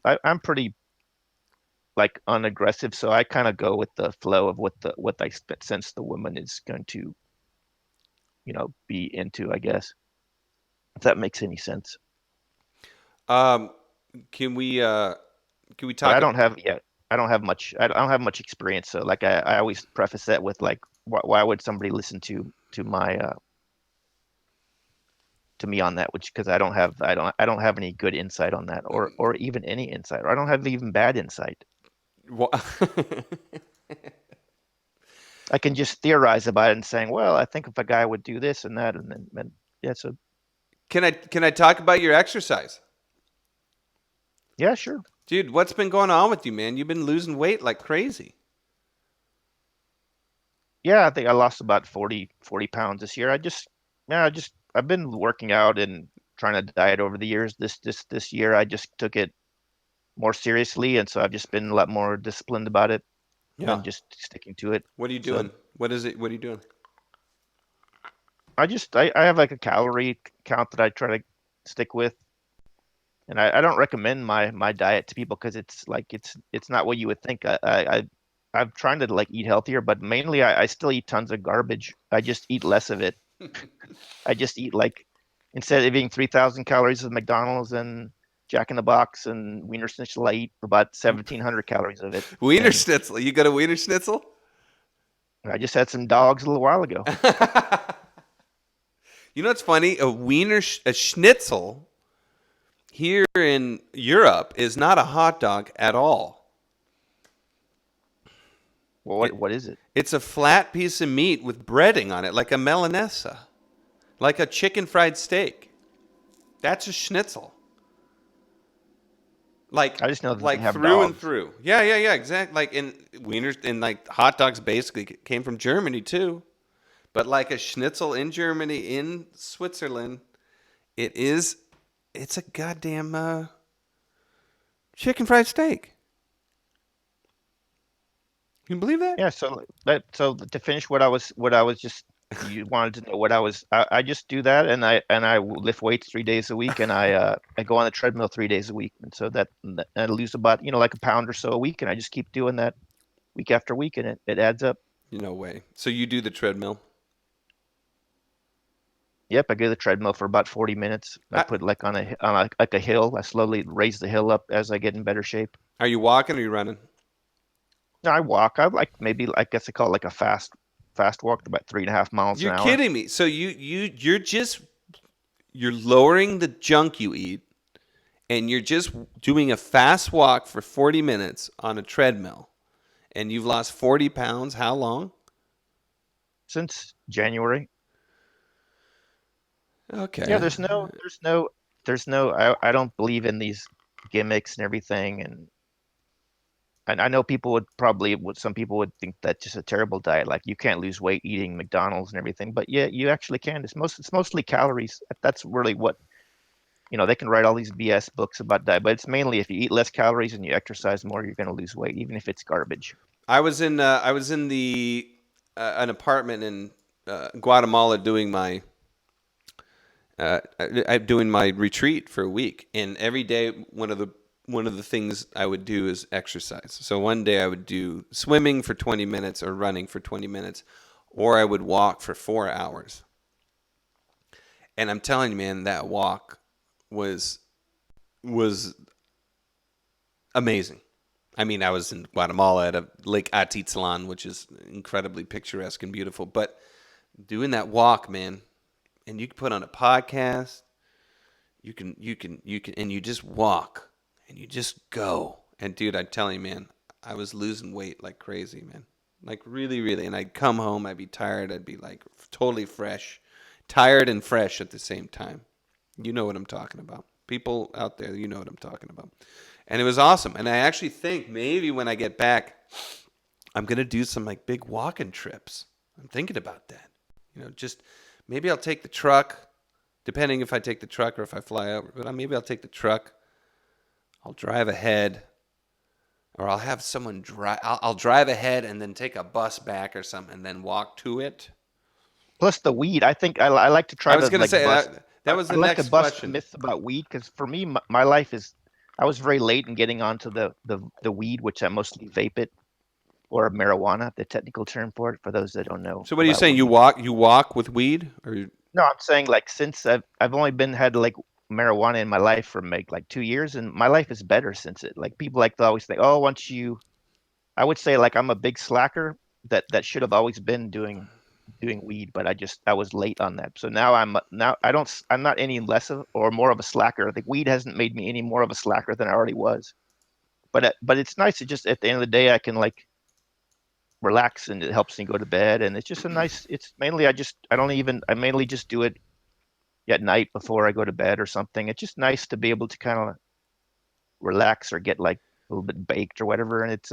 unaggressive, so I kind of go with the flow of what I sense the woman is going to, be into, I guess. If that makes any sense. Can we talk? But I don't have much experience, so I always preface that with why would somebody listen to my to me on that, because I don't have any good insight on that, or even any insight, or I don't have even bad insight. I can just theorize about it and saying, well, I think if a guy would do this and that, and then yeah. So can I talk about your exercise? Yeah, sure. Dude, what's been going on with you, man? You've been losing weight like crazy. Yeah, I think I lost about 40 pounds this year. I've been working out and trying to diet over the years. This year, I just took it more seriously, and so I've just been a lot more disciplined about it. Yeah. And just sticking to it. What are you doing? What is it? What are you doing? I have a calorie count that I try to stick with. And I don't recommend my diet to people because it's not what you would think. I'm trying to eat healthier, but mainly I still eat tons of garbage. I just eat less of it. I just eat instead of eating 3,000 calories of McDonald's and Jack in the Box and Wiener Schnitzel, I eat about 1,700 calories of it. Wiener Schnitzel? You got a Wiener Schnitzel? I just had some dogs a little while ago. You know what's funny? A Schnitzel here in Europe is not a hot dog at all. Well, what is it? It's a flat piece of meat with breading on it, like a milanesa, like a chicken fried steak. That's a Schnitzel. I just know that they have through dogs. And through. Yeah, exactly. In wieners and hot dogs basically came from Germany too, but a Schnitzel in Germany, in Switzerland, It's a goddamn chicken fried steak. Can you believe that? Yeah, so to finish what I was just you wanted to know what I just do that, and I lift weights 3 days a week, and I go on the treadmill 3 days a week, and so that I lose about like a pound or so a week, and I just keep doing that week after week, and it adds up. No way. So you do the treadmill? Yep, I go to the treadmill for about 40 minutes. I put like like a hill. I slowly raise the hill up as I get in better shape. Are you walking or are you running? No, I walk. I like maybe I guess I call it like a fast walk, about 3.5 miles an You're hour. kidding me. So you're lowering the junk you eat, and you're just doing a fast walk for 40 minutes on a treadmill, and you've lost 40 pounds. How long? Since January. Okay. Yeah, there's no. I don't believe in these gimmicks and everything, and I know some people would think that's just a terrible diet. Like you can't lose weight eating McDonald's and everything, but yeah, you actually can. It's mostly calories. That's really what they can write all these BS books about diet, but it's mainly if you eat less calories and you exercise more, you're going to lose weight, even if it's garbage. I was in the an apartment in Guatemala doing my doing my retreat for a week, and every day one of the things I would do is exercise. So one day I would do swimming for 20 minutes or running for 20 minutes, or I would walk for 4 hours. And I'm telling you, man, that walk was amazing. I mean, I was in Guatemala at a Lake Atitlan, which is incredibly picturesque and beautiful. But doing that walk, man, and you can put on a podcast, you can, and you just walk, and you just go. And dude, I'm telling you, man, I was losing weight like crazy, man, like really, really. And I'd come home, I'd be tired, I'd be like totally fresh, tired and fresh at the same time. You know what I'm talking about. People out there, you know what I'm talking about. And it was awesome. And I actually think maybe when I get back, I'm going to do some like big walking trips. I'm thinking about that. Just maybe I'll take the truck, depending if I take the truck or if I fly over. But maybe I'll take the truck. I'll drive ahead. Or I'll have someone drive. I'll drive ahead and then take a bus back or something and then walk to it. Plus the weed, I think I like to try. I was going to say bust, that was the I like next to bust question. the myth about weed because for me, my life is. I was very late in getting onto the weed, which I mostly vape it, or marijuana, the technical term for it. For those that don't know. So what are you about saying? weed. You walk with weed, or No, I'm saying like since I've only had like marijuana in my life for like 2 years, and my life is better since it. Like people like to always think, oh, I would say like I'm a big slacker that should have always been doing weed, but I was late on that. So now I'm not any less of or more of a slacker. I think weed hasn't made me any more of a slacker than I already was. But it's nice to just at the end of the day I can like relax and it helps me go to bed, and it's just a nice. It's mainly I mainly just do it at night before I go to bed or something. It's just nice to be able to kind of relax or get like a little bit baked or whatever, and it's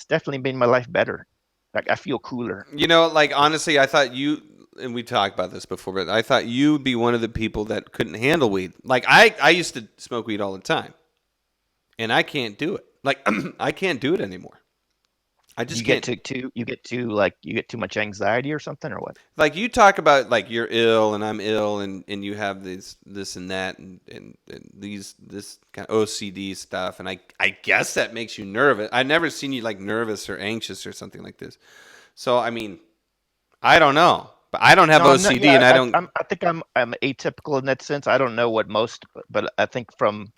definitely made my life better. Like I feel cooler. like honestly, I thought you, and we talked about this before, but I thought you would be one of the people that couldn't handle weed. Like I used to smoke weed all the time, and I can't do it. Like I can't do it anymore. I just can't. You get too much anxiety or something or what? Like you talk about like you're ill and I'm ill and you have this and that and this kind of OCD stuff, and I guess that makes you nervous. I've never seen you like nervous or anxious or something like this. So I mean, I don't know, but I don't have OCD and I don't. I think I'm atypical in that sense. I don't know what most, but I think from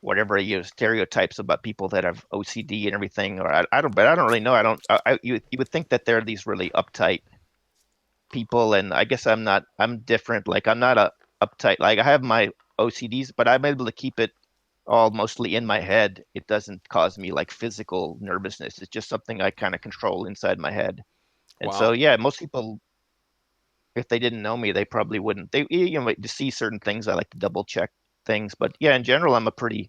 whatever stereotypes about people that have OCD and everything, or I don't really know. You would think that they're these really uptight people, and I guess I'm not. I'm different. Like I'm not a uptight. Like I have my OCDs, but I'm able to keep it all mostly in my head. It doesn't cause me like physical nervousness. It's just something I kind of control inside my head. And so yeah, most people, if they didn't know me, they probably wouldn't. They to see certain things, I like to double check things, but yeah, in general, I'm a pretty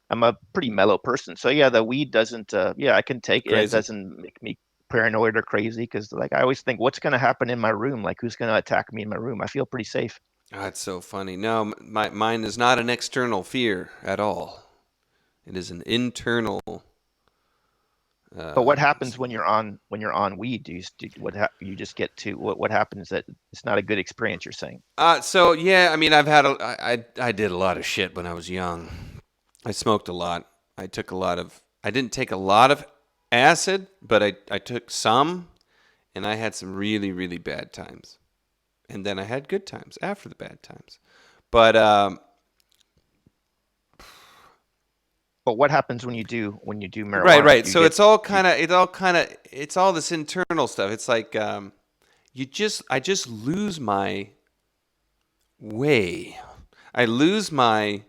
mellow person. So yeah, the weed doesn't. Yeah, I can take it. It doesn't make me paranoid or crazy because like I always think, what's going to happen in my room? Like who's going to attack me in my room? I feel pretty safe. That's so funny. No, mine is not an external fear at all. It is an internal. But what happens when you're on weed? You just get to what happens that it's not a good experience? You're saying. So yeah, I mean, I did a lot of shit when I was young. I smoked a lot. I didn't take a lot of acid, but I took some, and I had some really, really bad times. And then I had good times after the bad times. But what happens when you do marijuana? Right. So it's all this internal stuff. It's like I just lose my way. I lose my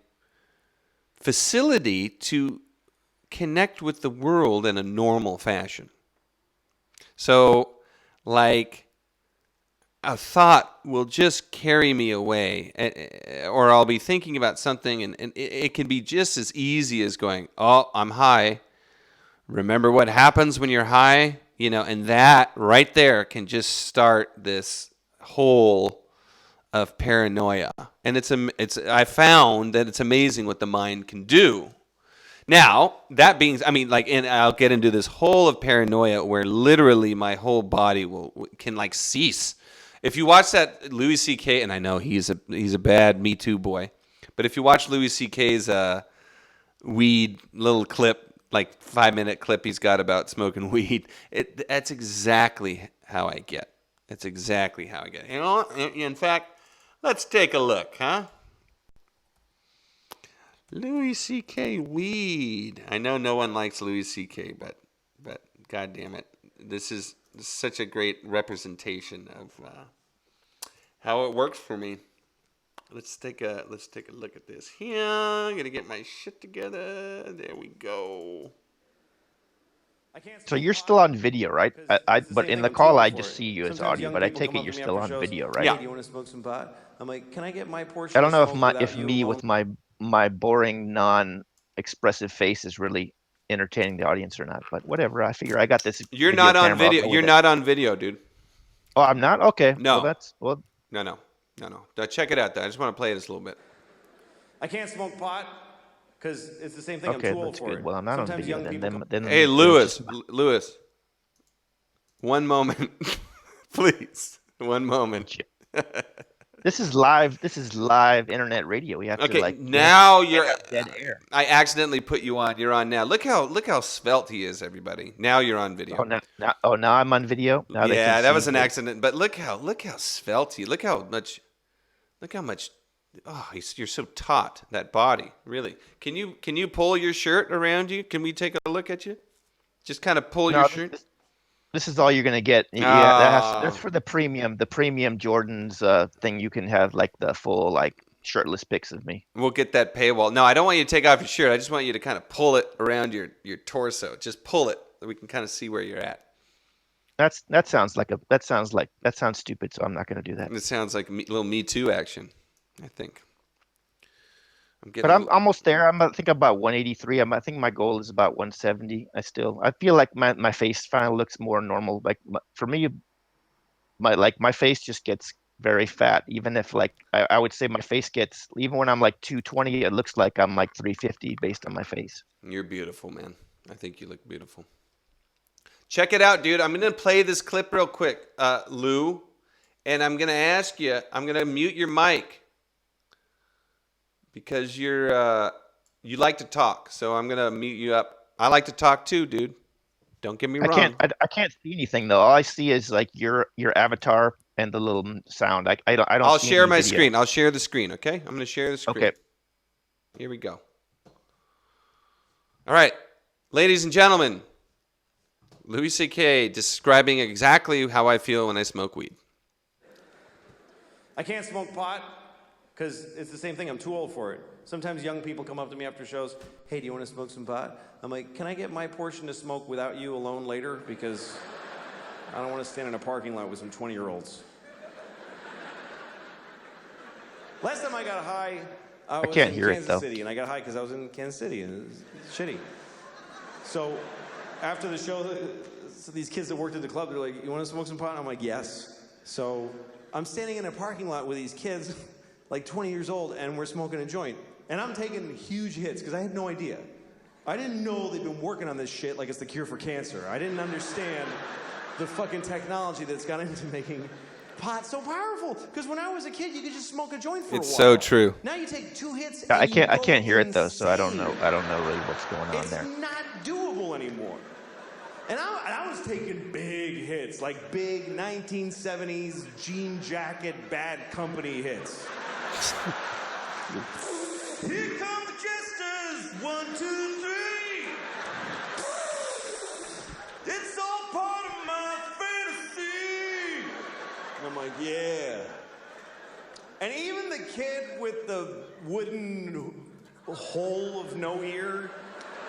facility to connect with the world in a normal fashion. So, like, a thought will just carry me away, or I'll be thinking about something, and it can be just as easy as going, oh, I'm high. Remember what happens when you're high? And that right there can just start this hole of paranoia. And I found that it's amazing what the mind can do. Now, that being, and I'll get into this hole of paranoia where literally my whole body can cease. If you watch that Louis C.K., and I know he's a bad MeToo boy, but if you watch Louis C.K.'s weed little clip, like 5-minute clip he's got about smoking weed, that's exactly how I get. That's exactly how I get. In fact, let's take a look, huh? Louis C.K. weed. I know no one likes Louis C.K., but God damn it, this is such a great representation of how it works for me. Let's take a look at this here. I'm gonna get my shit together. There we go. So you're still on video, right? But in the call, I just see you as audio. But I take it you're still on video, right? Yeah. Do you want to smoke some pot? I'm like, can I get my portion? I don't know if me with my boring, non-expressive face is really entertaining the audience or not. But whatever. I figure I got this. You're not on video. You're not on video, dude. Oh, I'm not? Okay. No. No. No. Check it out, though. I just want to play this a little bit. I can't smoke pot because it's the same thing. Okay, I'm too old that's for good. it. Well, I'm not Sometimes on video. Then hey, Lewis. One moment. Please. One moment. This is live internet radio. We have to now you're dead air. I accidentally put you on. You're on now. Look how svelte he is, everybody. Now you're on video. Now I'm on video. Now that was an accident. But look how svelte he. Look how much. Oh, you're so taut. That body, really. Can you pull your shirt around you? Can we take a look at you? Just kind of pull your shirt. This is all you're gonna get. Yeah, that's for the premium Jordans thing. You can have like the full shirtless pics of me. We'll get that paywall. No, I don't want you to take off your shirt. I just want you to kind of pull it around your torso. Just pull it so we can kind of see where you're at. That sounds stupid. So I'm not gonna do that. It sounds like a little Me Too action, I think. But I'm almost there. I think about 183. I think my goal is about 170. I feel like my face finally looks more normal. Like for me, my face just gets very fat. Even if I would say my face gets, even when I'm 220, it looks like I'm 350 based on my face. You're beautiful, man. I think you look beautiful. Check it out, dude. I'm gonna play this clip real quick, Lou, and I'm gonna ask you. I'm gonna mute your mic. Because you like to talk, so I'm gonna mute you up. I like to talk too, dude. Don't get me wrong. I can't see anything though. All I see is your avatar and the little sound. I don't. I'll see share my video. screen. I'll share the screen. Okay, I'm gonna share the screen. Okay. Here we go. All right, ladies and gentlemen, Louis C.K. describing exactly how I feel when I smoke weed. I can't smoke pot because it's the same thing. I'm too old for it. Sometimes young people come up to me after shows. Hey, do you want to smoke some pot? I'm like, can I get my portion to smoke without you alone later? Because I don't want to stand in a parking lot with some 20-year-olds. Last time I got high, I was in Kansas City, and I got high because I was in Kansas City, and it was shitty. So after the show, so these kids that worked at the club, they're like, "You want to smoke some pot?" And I'm like, "Yes." So I'm standing in a parking lot with these kids, like 20 years old, and we're smoking a joint. And I'm taking huge hits because I had no idea. I didn't know they'd been working on this shit like it's the cure for cancer. I didn't understand the fucking technology that's gone into making pot so powerful. Because when I was a kid, you could just smoke a joint for a while. It's so true. Now you take 2 hits. Yeah, and I can't hear it though, so I don't insane. know. I don't know really what's going on It's there. not doable anymore. And I was taking big hits, like big 1970s jean jacket bad company hits. Here come the jesters, 1, 2, 3. It's all part of my fantasy. And I'm like, yeah. And even the kid with the wooden hole of no ear,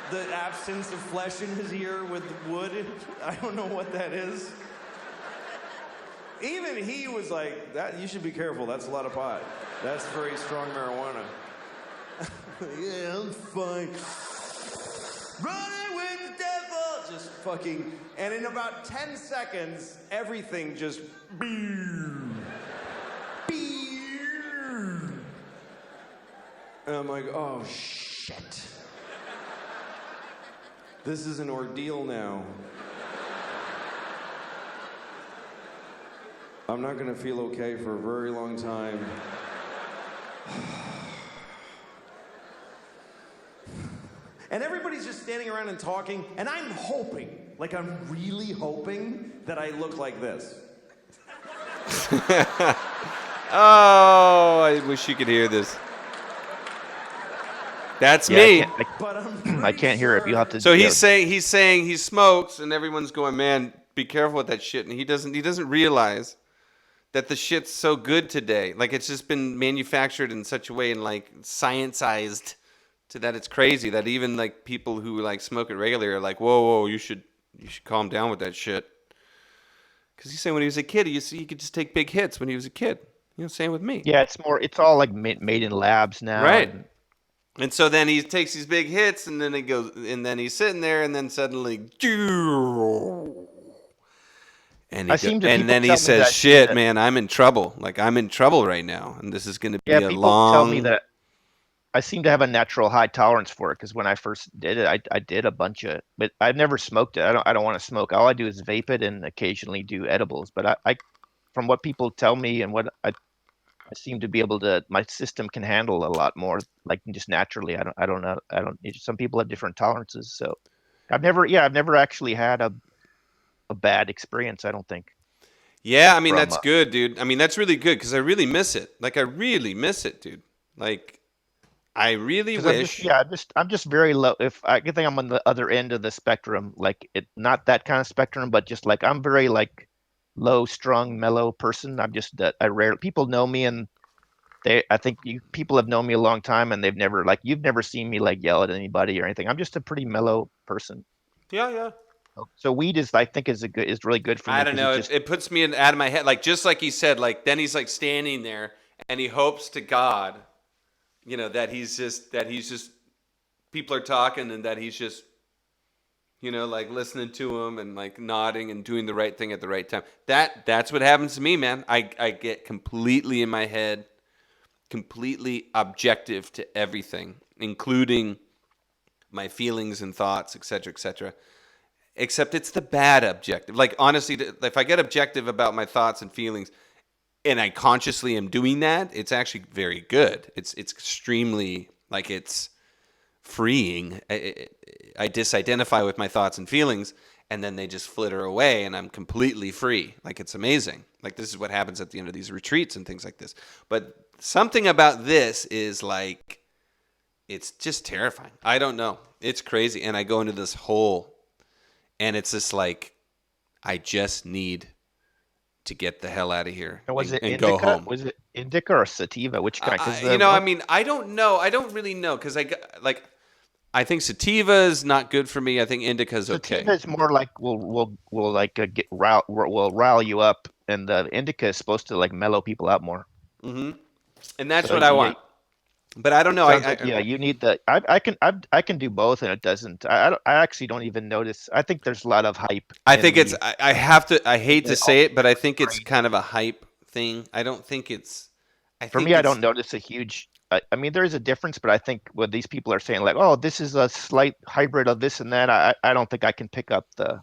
the absence of flesh in his ear with wood, I don't know what that is. Even he was like, "That you should be careful, that's a lot of pot. That's very strong marijuana." Yeah, I'm fine. Running with the devil! Just fucking, and in about 10 seconds, everything just and I'm like, oh shit. This is an ordeal now. I'm not gonna feel okay for a very long time. And everybody's just standing around and talking, and I'm hoping, like I'm really hoping that I look like this. Oh, I wish you could hear this. That's me. I can't hear it. You have to. So he's saying he smokes, and everyone's going, "Man, be careful with that shit." And he doesn't realize that the shit's so good today. Like it's just been manufactured in such a way and like scienceized to that it's crazy that even like people who like smoke it regularly are like, whoa, you should calm down with that shit. Because he's saying when he was a kid, he could just take big hits when he was a kid. You know, same with me. Yeah, it's all like made in labs now. Right. And so then he takes these big hits, and then he's sitting there, and then suddenly, and then he says, "Shit, man, I'm in trouble. Like I'm in trouble right now, and this is going to be a people long." tell me that I seem to have a natural high tolerance for it because when I first did it, I did a bunch of, but I've never smoked it. I don't want to smoke. All I do is vape it and occasionally do edibles. But I from what people tell me and what I seem to be able to, my system can handle a lot more, like just naturally. I don't know. Some people have different tolerances. So I've never actually had a bad experience, I don't think. Yeah, I mean, that's good, dude. I mean, that's really good because I really miss it. Like, I really miss it, dude. Like, I really wish. I'm just very low. If I think I'm on the other end of the spectrum, like not that kind of spectrum, but just like I'm very like low strung, mellow person. I'm just that people know me and people have known me a long time and they've never you've never seen me like yell at anybody or anything. I'm just a pretty mellow person. Yeah. So weed is really good for me. I don't know. It puts me out of my head. Like just like he said, like then he's like standing there and he hopes to God, you know, that he's just people are talking and that he's just, you know, like listening to him and like nodding and doing the right thing at the right time. That's what happens to me, man. I get completely in my head, completely objective to everything, including my feelings and thoughts, etc., etc. Except it's the bad objective. Like, honestly, if I get objective about my thoughts and feelings and I consciously am doing that, it's actually very good. It's extremely, like, it's freeing. I disidentify with my thoughts and feelings, and then they just flitter away, and I'm completely free. Like, it's amazing. Like, this is what happens at the end of these retreats and things like this. But something about this is, like, it's just terrifying. I don't know. It's crazy. And I go into this hole. And it's just like, I just need to get the hell out of here and go home. Was it indica or sativa? Which kind? I mean, I don't know. I don't really know because I think sativa is not good for me. I think indica is okay. Sativa is more like will rile you up, and the indica is supposed to like mellow people out more. Mm-hmm. And that's what I want. But I don't know. Sounds like, yeah, you need the. I can do both, and it doesn't. I actually don't even notice. I think there's a lot of hype. I think it's. I have to. I hate to say it, but I think it's crazy. kind of a hype thing. I don't think it's. For me, I don't notice a huge. I mean, there is a difference, but I think what these people are saying, like, oh, this is a slight hybrid of this and that. I don't think I can pick up the.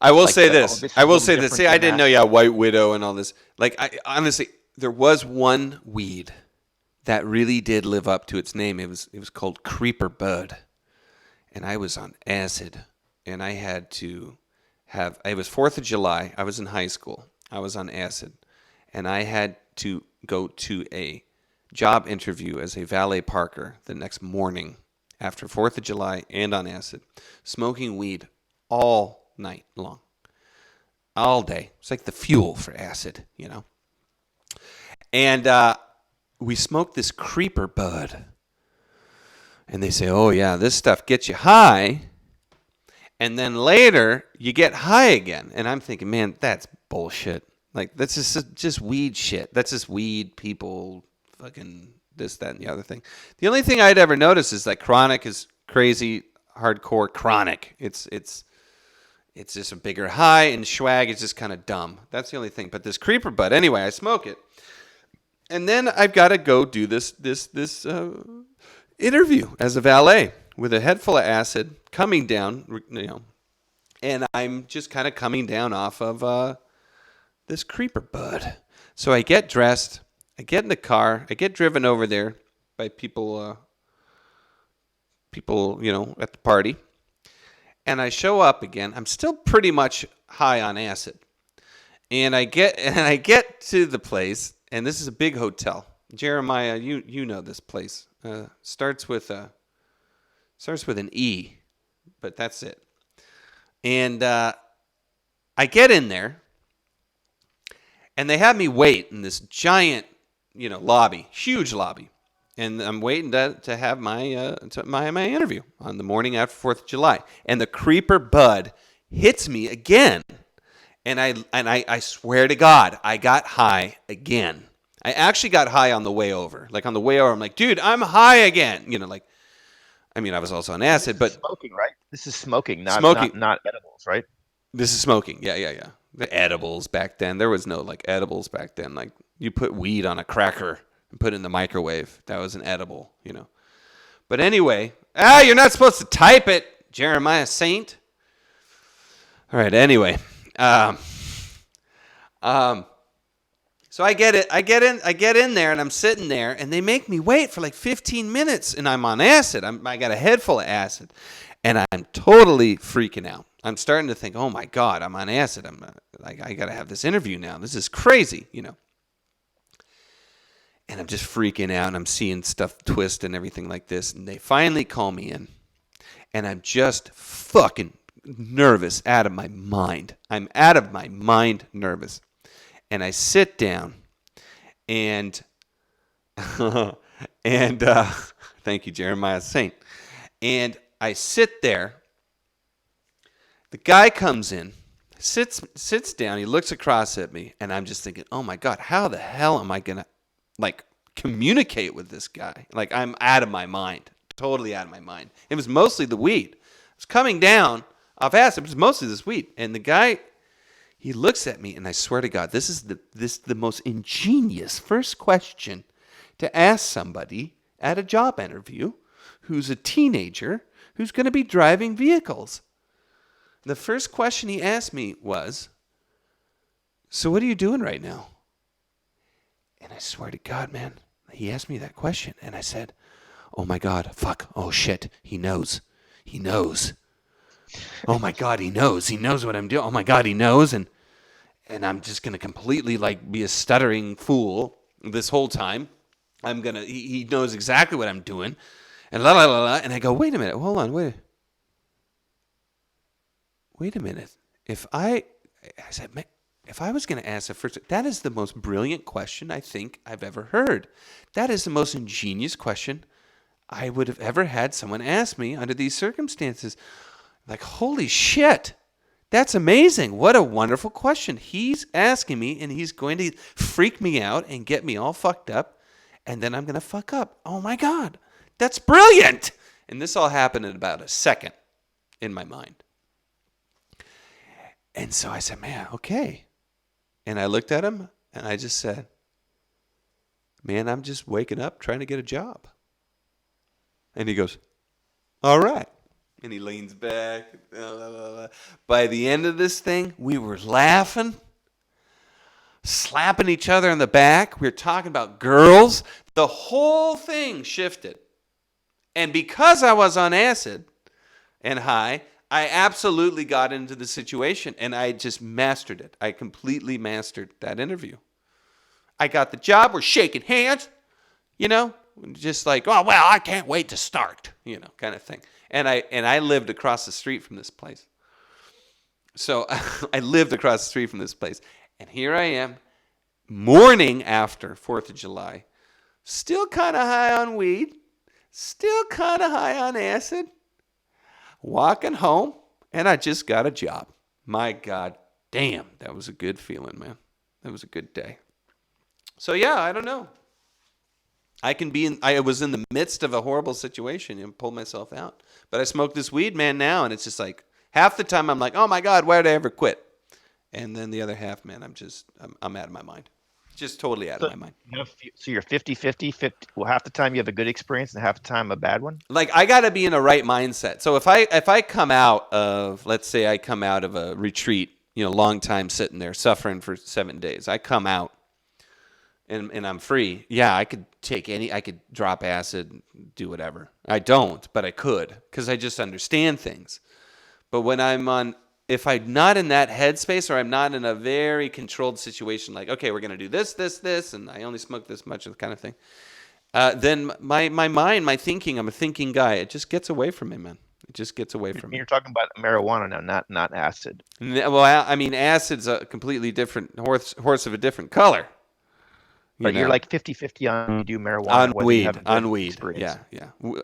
I will like say the, this. this is I a will little say this. different See, I than didn't that. know. Yeah, White Widow and all this. Like, I honestly, there was one weed that really did live up to its name. It was called Creeper Bud, and I was on acid, and I had to have. It was 4th of July. I was in high school. I was on acid, and I had to go to a job interview as a valet parker the next morning after 4th of July and on acid, smoking weed all night long, all day. It's like the fuel for acid, you know. And we smoked this Creeper Bud, and they say, "Oh yeah, this stuff gets you high, and then later you get high again." And I'm thinking, man, that's bullshit. Like that's just weed shit. That's just weed people fucking this, that, and the other thing. The only thing I'd ever noticed is that chronic is crazy, hardcore chronic. It's just a bigger high, and swag is just kind of dumb. That's the only thing. But this Creeper Bud, anyway, I smoke it, and then I've got to go do this interview as a valet with a head full of acid coming down, you know, and I'm just kind of coming down off of this Creeper Bud. So I get dressed, I get in the car, I get driven over there by people, you know, at the party. And I show up again. I'm still pretty much high on acid. And I get to the place, and this is a big hotel. Jeremiah, you know this place. Starts with an E, but that's it. And I get in there, and they have me wait in this giant, you know, lobby, huge lobby. And I'm waiting to have my interview on the morning after 4th of July. And the Creeper Bud hits me again. And I swear to God, I got high again. I actually got high on the way over. Like on the way over, I'm like, dude, I'm high again. You know, like, I mean, I was also on acid, but smoking, right? This is smoking, not edibles, right? This is smoking. Yeah. The edibles back then. There was no like edibles back then. Like you put weed on a cracker and put it in the microwave. That was an edible, you know. But anyway, you're not supposed to type it, Jeremiah Saint. All right, anyway. So I get it. I get in there, and I'm sitting there, and they make me wait for like 15 minutes, and I'm on acid. I got a head full of acid, and I'm totally freaking out. I'm starting to think, oh my God, I'm on acid. I'm like, I got to have this interview now. This is crazy, you know. And I'm just freaking out, and I'm seeing stuff twist and everything like this. And they finally call me in, and I'm just fucking nervous, out of my mind. I'm out of my mind nervous. And I sit down, and thank you, Jeremiah Saint. And I sit there. The guy comes in, sits down. He looks across at me, and I'm just thinking, oh my God, how the hell am I gonna like communicate with this guy? Like I'm out of my mind, totally out of my mind. It was mostly the weed. I was coming down off acid. It was mostly this weed, and the guy. He looks at me, and I swear to God, this is the most ingenious first question to ask somebody at a job interview who's a teenager who's going to be driving vehicles. The first question he asked me was, so what are you doing right now? And I swear to God, man, he asked me that question, and I said, oh my God, fuck, oh shit, he knows. Oh my God, he knows what I'm doing. Oh my God, he knows. And I'm just going to completely like be a stuttering fool this whole time. He knows exactly what I'm doing. And la la la la. And I go, wait a minute, hold on, wait a minute. If I was going to ask the first, that is the most brilliant question I think I've ever heard. That is the most ingenious question I would have ever had someone ask me under these circumstances. Like, holy shit, that's amazing. What a wonderful question. He's asking me, and he's going to freak me out and get me all fucked up. and then I'm going to fuck up. Oh my God, that's brilliant. And this all happened in about a second in my mind. And so I said, man, okay. And I looked at him and I just said, man, I'm just waking up trying to get a job. And he goes, all right. And he leans back. Blah, blah, blah. By the end of this thing, we were laughing, slapping each other in the back. We were talking about girls. The whole thing shifted. And because I was on acid and high, I absolutely got into the situation, and I just mastered it. I completely mastered that interview. I got the job. We're shaking hands, just like, oh, well, I can't wait to start, kind of thing. And I lived across the street from this place. So I lived across the street from this place. And here I am, morning after 4th of July, still kind of high on weed, still kind of high on acid, walking home, and I just got a job. My God, damn, that was a good feeling, man. That was a good day. So yeah, I don't know. I was in the midst of a horrible situation and pulled myself out. But I smoke this weed, man, now, and it's just like half the time I'm like, oh my God, why did I ever quit? And then the other half, man, I'm out of my mind. Just totally out of my mind. So you're 50-50, well, half the time you have a good experience and half the time a bad one? Like, I got to be in a right mindset. So if I come out of, let's say I come out of a retreat, long time sitting there suffering for 7 days, I come out and I'm free. Yeah, I could drop acid, do whatever. I don't, but I could, because I just understand things. But when if I'm not in that headspace, or I'm not in a very controlled situation, like, okay, we're going to do this, and I only smoke this much, kind of thing, then my mind, my thinking, I'm a thinking guy, it just gets away from me, man. It just gets away from me. You're talking about marijuana now, not acid. Well, I mean, acid's a completely different horse of a different color. But you're like 50-50 on you do marijuana. On weed. Yeah.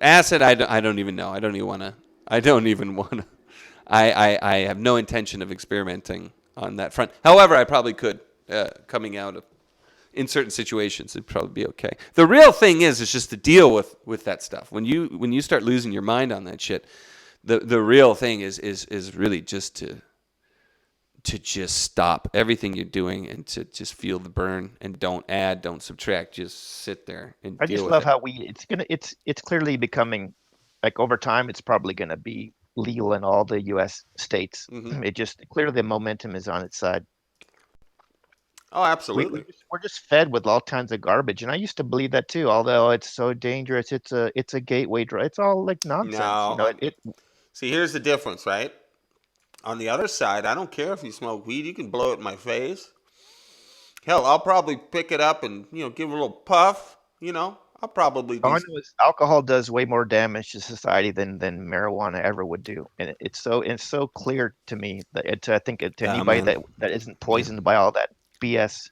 Acid, I don't even know. I don't even want to. I have no intention of experimenting on that front. However, I probably could, coming out of, in certain situations, it'd probably be okay. The real thing is just to deal with that stuff. When you start losing your mind on that shit, the real thing is really just to just stop everything you're doing and to just feel the burn and don't add, don't subtract, just sit there and deal with it. I just love how it's clearly becoming, like, over time, it's probably going to be legal in all the U.S. states. Mm-hmm. It just clearly the momentum is on its side. Oh, absolutely. We're just fed with all kinds of garbage, and I used to believe that too. Although it's so dangerous, it's a gateway drug. It's all like nonsense. No, see, here's the difference, right? On the other side, I don't care if you smoke weed. You can blow it in my face. Hell, I'll probably pick it up and give it a little puff. I'll probably. All I know is alcohol does way more damage to society than marijuana ever would do, and it's so clear to me that I think to anybody that isn't poisoned by all that BS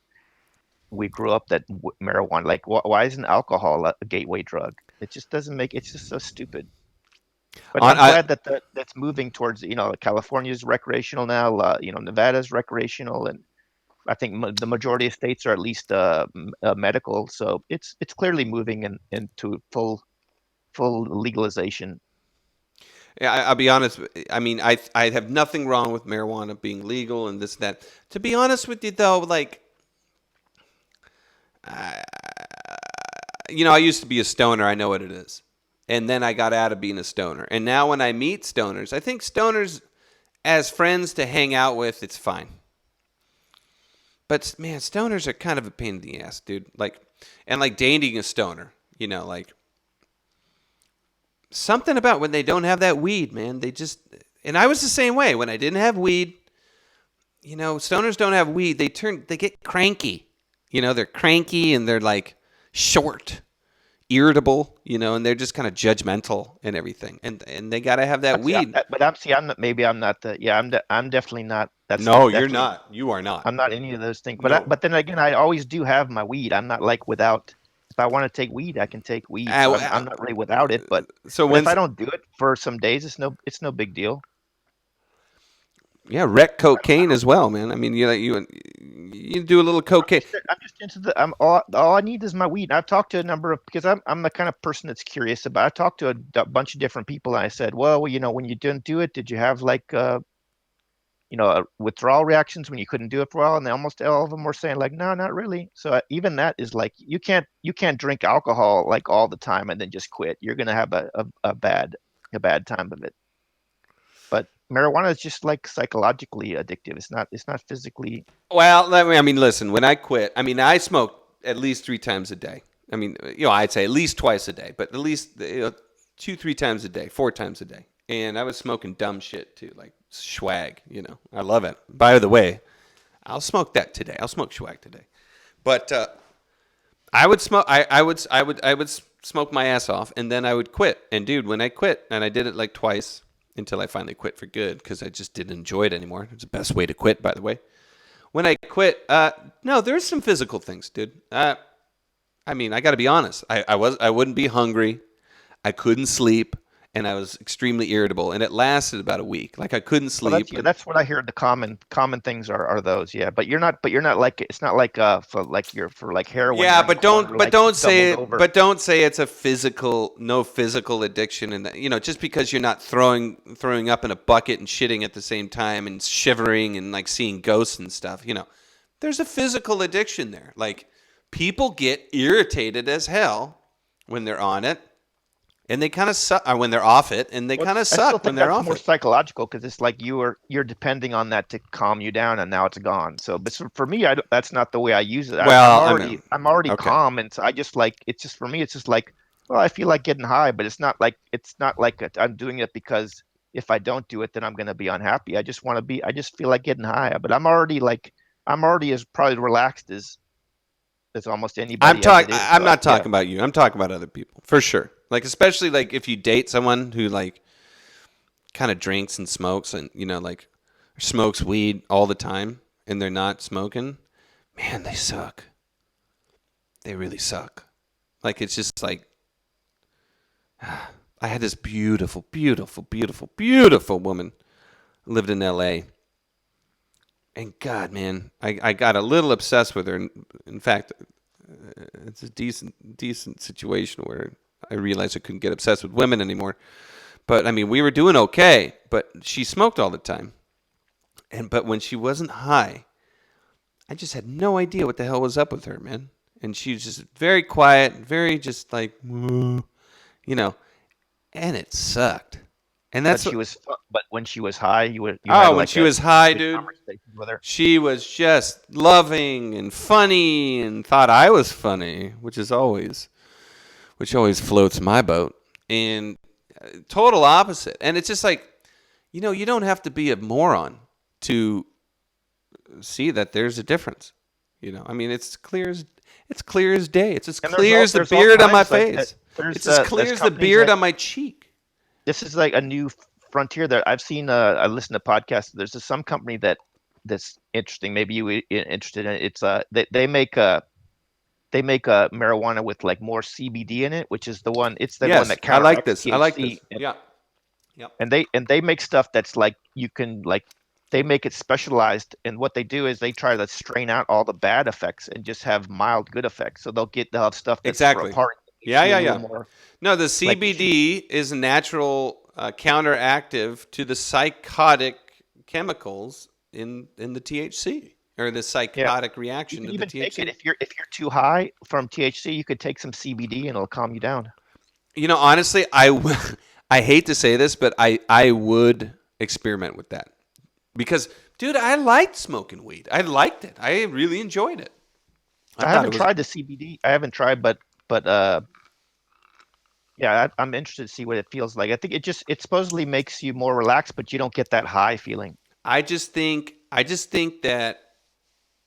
we grew up that marijuana, like, why isn't alcohol a gateway drug? It just doesn't make. It's just so stupid. But I'm glad that's moving towards, California's recreational now, Nevada's recreational, and I think the majority of states are at least medical. So it's clearly moving into full legalization. Yeah, I'll be honest. I mean, I have nothing wrong with marijuana being legal and this and that. To be honest with you, though, like, I used to be a stoner. I know what it is. And then I got out of being a stoner. And now when I meet stoners, I think stoners as friends to hang out with, it's fine. But, man, stoners are kind of a pain in the ass, dude. Like dating a stoner, like, something about when they don't have that weed, man. And I was the same way. When I didn't have weed, stoners don't have weed. They get cranky. They're cranky and they're like short, irritable, and they're just kind of judgmental and everything. And they got to have that weed. I'm definitely not. You're not. You are not. I'm not any of those things. But then again, I always do have my weed. I'm not like without. If I want to take weed, I can take weed. So I'm not really without it. But if I don't do it for some days, it's no big deal. Yeah, wreck cocaine as well, man. I mean, you do a little cocaine. I'm just into the. All I need is my weed. I've talked to a number of because I'm the kind of person that's curious about. I talked to a bunch of different people, and I said, well, when you didn't do it, did you have like withdrawal reactions when you couldn't do it for a while? And almost all of them were saying like, no, not really. So even that is like you can't drink alcohol like all the time and then just quit. You're gonna have a bad time of it. But marijuana is just like psychologically addictive. It's not physically. Well, I mean, listen, when I quit, I mean, I smoke at least 3 times a day. I mean, I'd say at least twice a day, but at least 2-3 times a day, 4 times a day. And I was smoking dumb shit too, like swag, I love it. By the way, I'll smoke that today. I'll smoke swag today. But I would smoke I would smoke my ass off, and then I would quit. And dude, when I quit, and I did it like twice until I finally quit for good because I just didn't enjoy it anymore. It's the best way to quit, by the way. When I quit, no, there's some physical things, dude. I mean, I got to be honest. I wouldn't be hungry. I couldn't sleep, and I was extremely irritable. And it lasted about a week. Like I couldn't sleep. Well, that's what I hear. The common things are those. Yeah, but you're not like it's not like for like heroin. Yeah, but don't say it's a no physical addiction, and just because you're not throwing up in a bucket and shitting at the same time and shivering and like seeing ghosts and stuff. There's a physical addiction there. Like people get irritated as hell when they're on it. And they kind of suck when they're off it, and they kind of suck when they're off it. More psychological because it's like you're depending on that to calm you down, and now it's gone. So, but for me, that's not the way I use it. Well, I'm already okay. calm, and so I just like it's just for me. It's just like, well, I feel like getting high, but it's not like I'm doing it because if I don't do it, then I'm going to be unhappy. I just feel like getting high, but I'm already as probably relaxed as almost anybody. I'm not talking about you. I'm talking about other people for sure. Like especially like if you date someone who like kind of drinks and smokes and like smokes weed all the time and they're not smoking, man, they suck. They really suck. Like it's just like I had this beautiful, beautiful, beautiful, beautiful woman who lived in LA. And God, man, I got a little obsessed with her. In fact, it's a decent situation where I realized I couldn't get obsessed with women anymore. But I mean, we were doing okay, but she smoked all the time. But when she wasn't high, I just had no idea what the hell was up with her, man. And she was just very quiet, very just like, and it sucked. And that's but when she was high, when she was high, dude, with her. She was just loving and funny and thought I was funny, which always floats my boat. And total opposite. And it's just like, you don't have to be a moron to see that there's a difference. I mean, it's clear as day. It's as clear as the beard on my face. It's as clear as the beard on my cheek. This is like a new frontier that I've seen. I listen to podcasts. There's some company that's interesting. Maybe you interested in it. It's they make marijuana with like more CBD in it, which is the one. It's the one that counteracts I like this. THC. I like this. Yeah. And they make stuff that's like you can like they make it specialized. And what they do is they try to strain out all the bad effects and just have mild good effects. So they'll have stuff that's exactly. apart. Yeah. No, the CBD is a natural counteractive to the psychotic chemicals in the THC or the psychotic reaction to the THC. Take it if you're too high from THC, you could take some CBD and it'll calm you down. Honestly, I hate to say this, but I would experiment with that because, dude, I liked smoking weed. I liked it. I really enjoyed it. I haven't tried the CBD. I haven't tried, but yeah, I'm interested to see what it feels like. I think it supposedly makes you more relaxed, but you don't get that high feeling. I just think that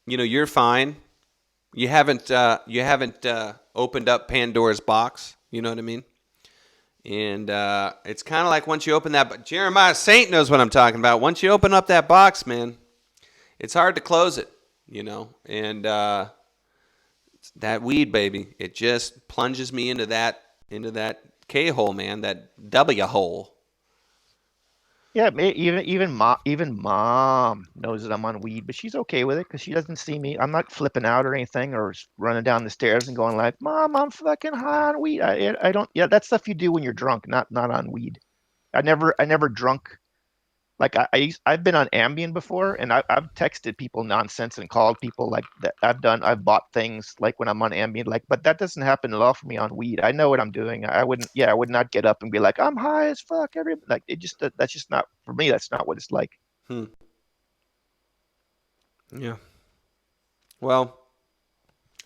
you're fine. You haven't opened up Pandora's box. You know what I mean? And it's kind of like once you open that, but Jeremiah Saint knows what I'm talking about. Once you open up that box, man, it's hard to close it. And that weed, baby, it just plunges me into that K-hole, man, that W hole. Yeah, even mom knows that I'm on weed, but she's okay with it because she doesn't see me. I'm not flipping out or anything, or running down the stairs and going like, "Mom, I'm fucking high on weed." I don't. Yeah, that's stuff you do when you're drunk, not on weed. I never drunk. Like I've been on Ambien before, and I've texted people nonsense and called people like that. I've bought things like when I'm on Ambien, like, but that doesn't happen at all for me on weed. I know what I'm doing. I would not get up and be like, I'm high as fuck. Like it just, that's just not for me. That's not what it's like. Yeah. Well,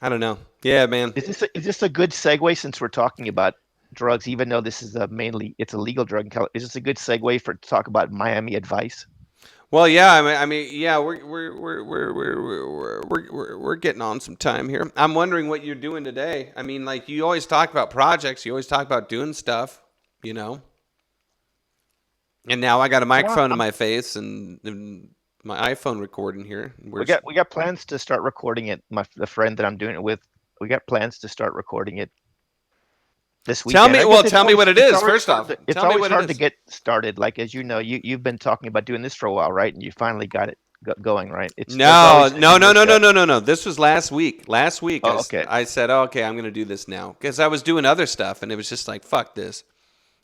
I don't know. Yeah, man. Is this a good segue since we're talking about drugs, even though this is it's a legal drug in California? Is this a good segue to talk about Miami Advice? Well, yeah. Yeah. We're getting on some time here. I'm wondering what you're doing today. I mean, like you always talk about projects. You always talk about doing stuff. You know. And now I got a microphone in my face and my iPhone recording here. We got plans to start recording it. The friend that I'm doing it with, we got plans to start recording it this weekend. Tell me what it is. First off, it's always hard to get started. Like, as you know, you've been talking about doing this for a while, right? And you finally got it going, right? No. This was last week. Okay. I said, okay, I'm going to do this now because I was doing other stuff and it was just like, fuck this.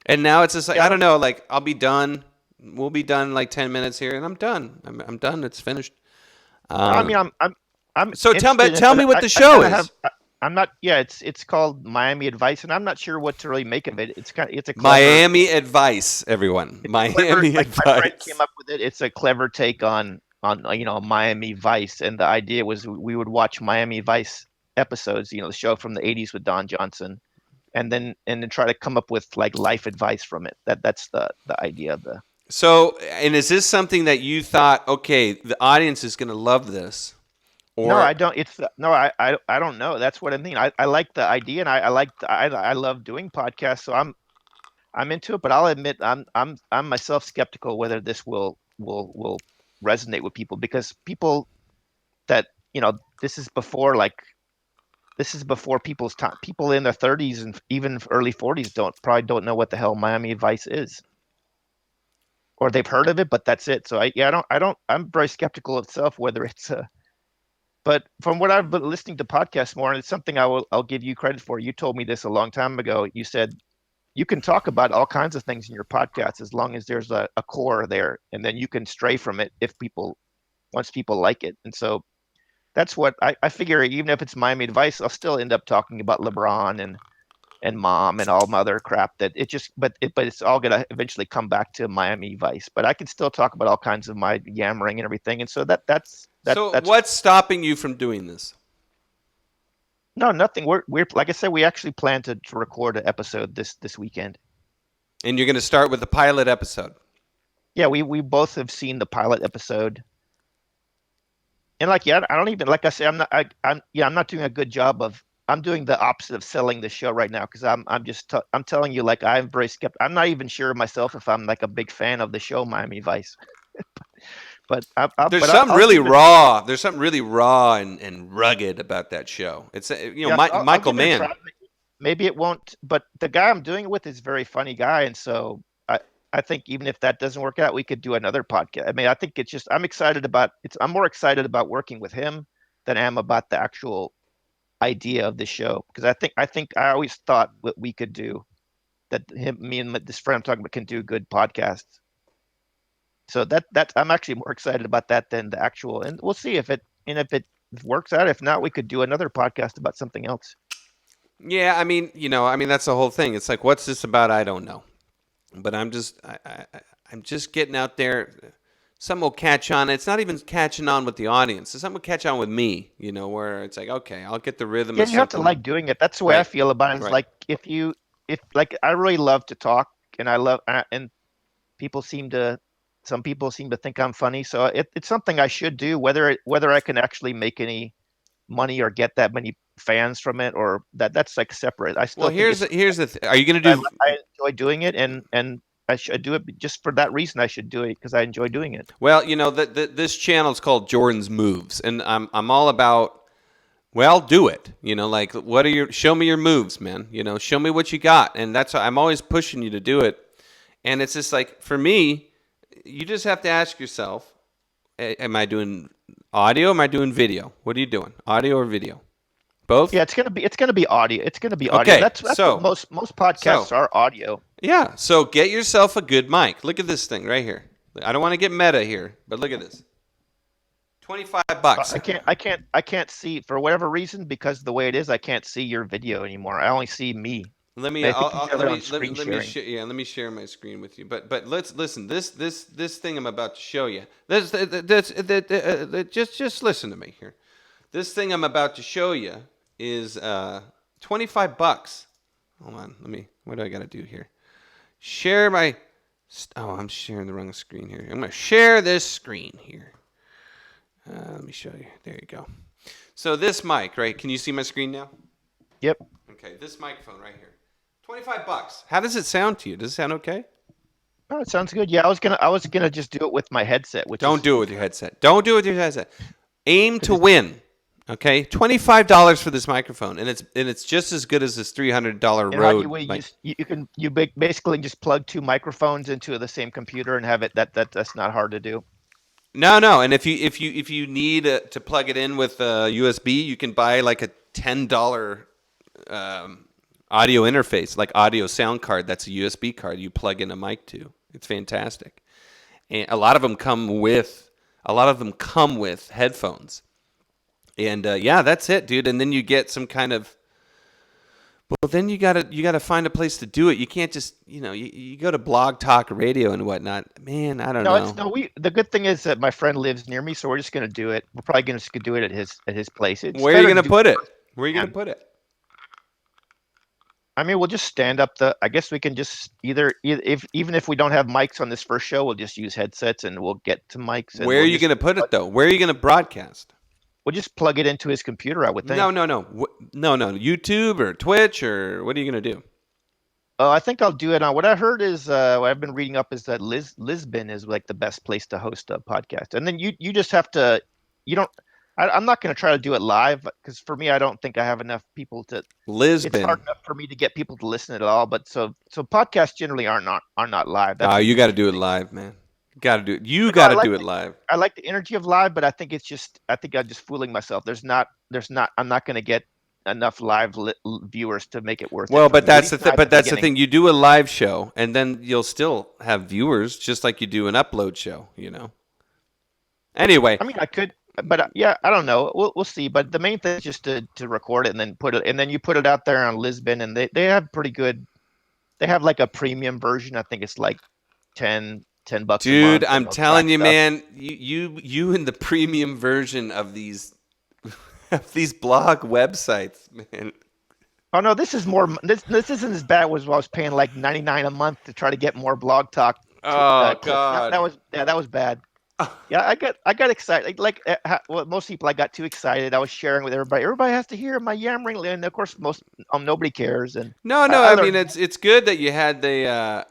And now it's just like, I don't know, like I'll be done. We'll be done in like 10 minutes here and I'm done. I'm done. It's finished. I'm so tell me what the show is. I'm not. Yeah, it's called Miami Advice, and I'm not sure what to really make of it. It's a clever, Miami Advice, everyone. Miami Advice. My friend came up with it. It's a clever take on Miami Vice, and the idea was we would watch Miami Vice episodes, the show from the '80s with Don Johnson, and then try to come up with like life advice from it. That's the idea of the. So, and is this something that you thought, okay, the audience is going to love this? Or... No, I don't. I don't know. That's what I mean. I like the idea, and I love doing podcasts, so I'm into it. But I'll admit, I'm myself skeptical whether this will resonate with people, because people that this is before people's time. People in their 30s and even early 40s probably don't know what the hell Miami Vice is. Or they've heard of it, but that's it. So I'm very skeptical of itself, whether it's but from what I've been listening to podcasts more, and it's something I'll give you credit for. You told me this a long time ago. You said you can talk about all kinds of things in your podcast as long as there's a core there, and then you can stray from it once people like it. And so that's what I figure. Even if it's Miami Advice, I'll still end up talking about LeBron and mom and all my other crap but it's all gonna eventually come back to Miami Vice. But I can still talk about all kinds of my yammering and everything. And so that's what's stopping you from doing this? No, nothing. We're like I said, we actually plan to record an episode this weekend. And you're going to start with the pilot episode. Yeah, we both have seen the pilot episode. And I don't even, like I say, I'm not doing a good job of. I'm doing the opposite of selling the show right now, because I'm telling you, like, I'm very skeptical. I'm not even sure myself if I'm like a big fan of the show Miami Vice. But there's something really raw. There's something really raw and rugged about that show. It's Michael Mann. Maybe it won't, but the guy I'm doing it with is a very funny guy, and so I think even if that doesn't work out, we could do another podcast. I mean, I think it's just I'm more excited about working with him than I am about the actual idea of the show, because I think I always thought what we could do, that me and this friend I'm talking about can do good podcasts. So that's I'm actually more excited about that than the actual, and we'll see if it works out. If not, we could do another podcast about something else. Yeah, I mean that's the whole thing. It's like, what's this about? I don't know, but I'm just getting out there. Some will catch on. It's not even catching on with the audience. Some will catch on with me, where it's like, okay, I'll get the rhythm. Yeah, you have to like doing it. That's the way I feel about it. It's like if I really love to talk, and and some people seem to think I'm funny. So it's something I should do, whether I can actually make any money or get that many fans from it, or that's like separate. I still here's the are you going to do? I enjoy doing it, and I should do it just for that reason. I should do it because I enjoy doing it. Well, this channel is called Jordan's Moves, and I'm all about, well, do it. Like, show me your moves, man. Show me what you got, and I'm always pushing you to do it. And it's just like, for me, you just have to ask yourself, am I doing audio? Am I doing video? What are you doing? Audio or video? Both? Yeah, it's gonna be audio. It's gonna be audio. Okay, That's so- what most podcasts are audio. Yeah. So get yourself a good mic. Look at this thing right here. I don't want to get meta here, but look at this. $25. I can't see for whatever reason because the way it is. I can't see your video anymore. I only see me. Let me I think you have it on let me screen sharing. let me share my screen with you. But let's listen. This thing I'm about to show you. Just listen to me here. This thing I'm about to show you is $25. Hold on. What do I got to do here? Share my. I'm sharing the wrong screen here. I'm gonna share this screen here. Let me show you. There you go. So this mic, right? Can you see my screen now? Yep. Okay, this microphone right here. $25. How does it sound to you? Does it sound okay? Oh, it sounds good. Yeah, I was gonna just do it with my headset. Don't do it with your headset. Don't do it with your headset. Aim to win. Okay, $25 for this microphone, and it's just as good as this $300 Rode mic. You basically just plug two microphones into the same computer and have it. That's not hard to do. No, and if you need to plug it in with USB, you can buy like a $10 audio interface, like audio sound card. That's a USB card you plug in a mic to. It's fantastic, and a lot of them come with headphones. And yeah, that's it, dude. And then you get some kind of. Well, then you gotta find a place to do it. You can't just you go to Blog Talk Radio and whatnot. Man, I don't know. The good thing is that my friend lives near me, so we're just gonna do it. We're probably gonna do it at his place. Where are you gonna put it? Where are you gonna put it? I mean, we'll just stand up I guess we can just even if we don't have mics on this first show, we'll just use headsets and we'll get to mics. Where are you gonna put it though? Where are you gonna broadcast? We'll just plug it into his computer, I would think. No. YouTube or Twitch or what are you gonna do? I think I'll do it on. What I heard is what I've been reading up is that Lisbon is like the best place to host a podcast, and then you just have to. I'm not going to try to do it live because for me, I don't think I have enough people to. Lisbon. It's hard enough for me to get people to listen at all. But so podcasts generally are not live. You got to do it live, man. Got to do it. You got to do it live. I like the energy of live, but I think I'm just fooling myself. I'm not going to get enough live viewers to make it worth it. Well, but that's the thing. You do a live show, and then you'll still have viewers, just like you do an upload show. Anyway, I mean, I could, but yeah, I don't know. We'll see. But the main thing is just to record it and then you put it out there on Lisbon, and they have pretty good. They have like a premium version. I think it's like $10 bucks. Dude, I'm telling you, man, you in the premium version of these blog websites, man. Oh no, this is more. This isn't as bad as I was paying like $99 a month to try to get more Blog Talk. God, that was bad. Yeah, I got excited. Most people, I got too excited. I was sharing with everybody. Everybody has to hear my yammering, and of course, nobody cares. And no, I mean it's good that you had the.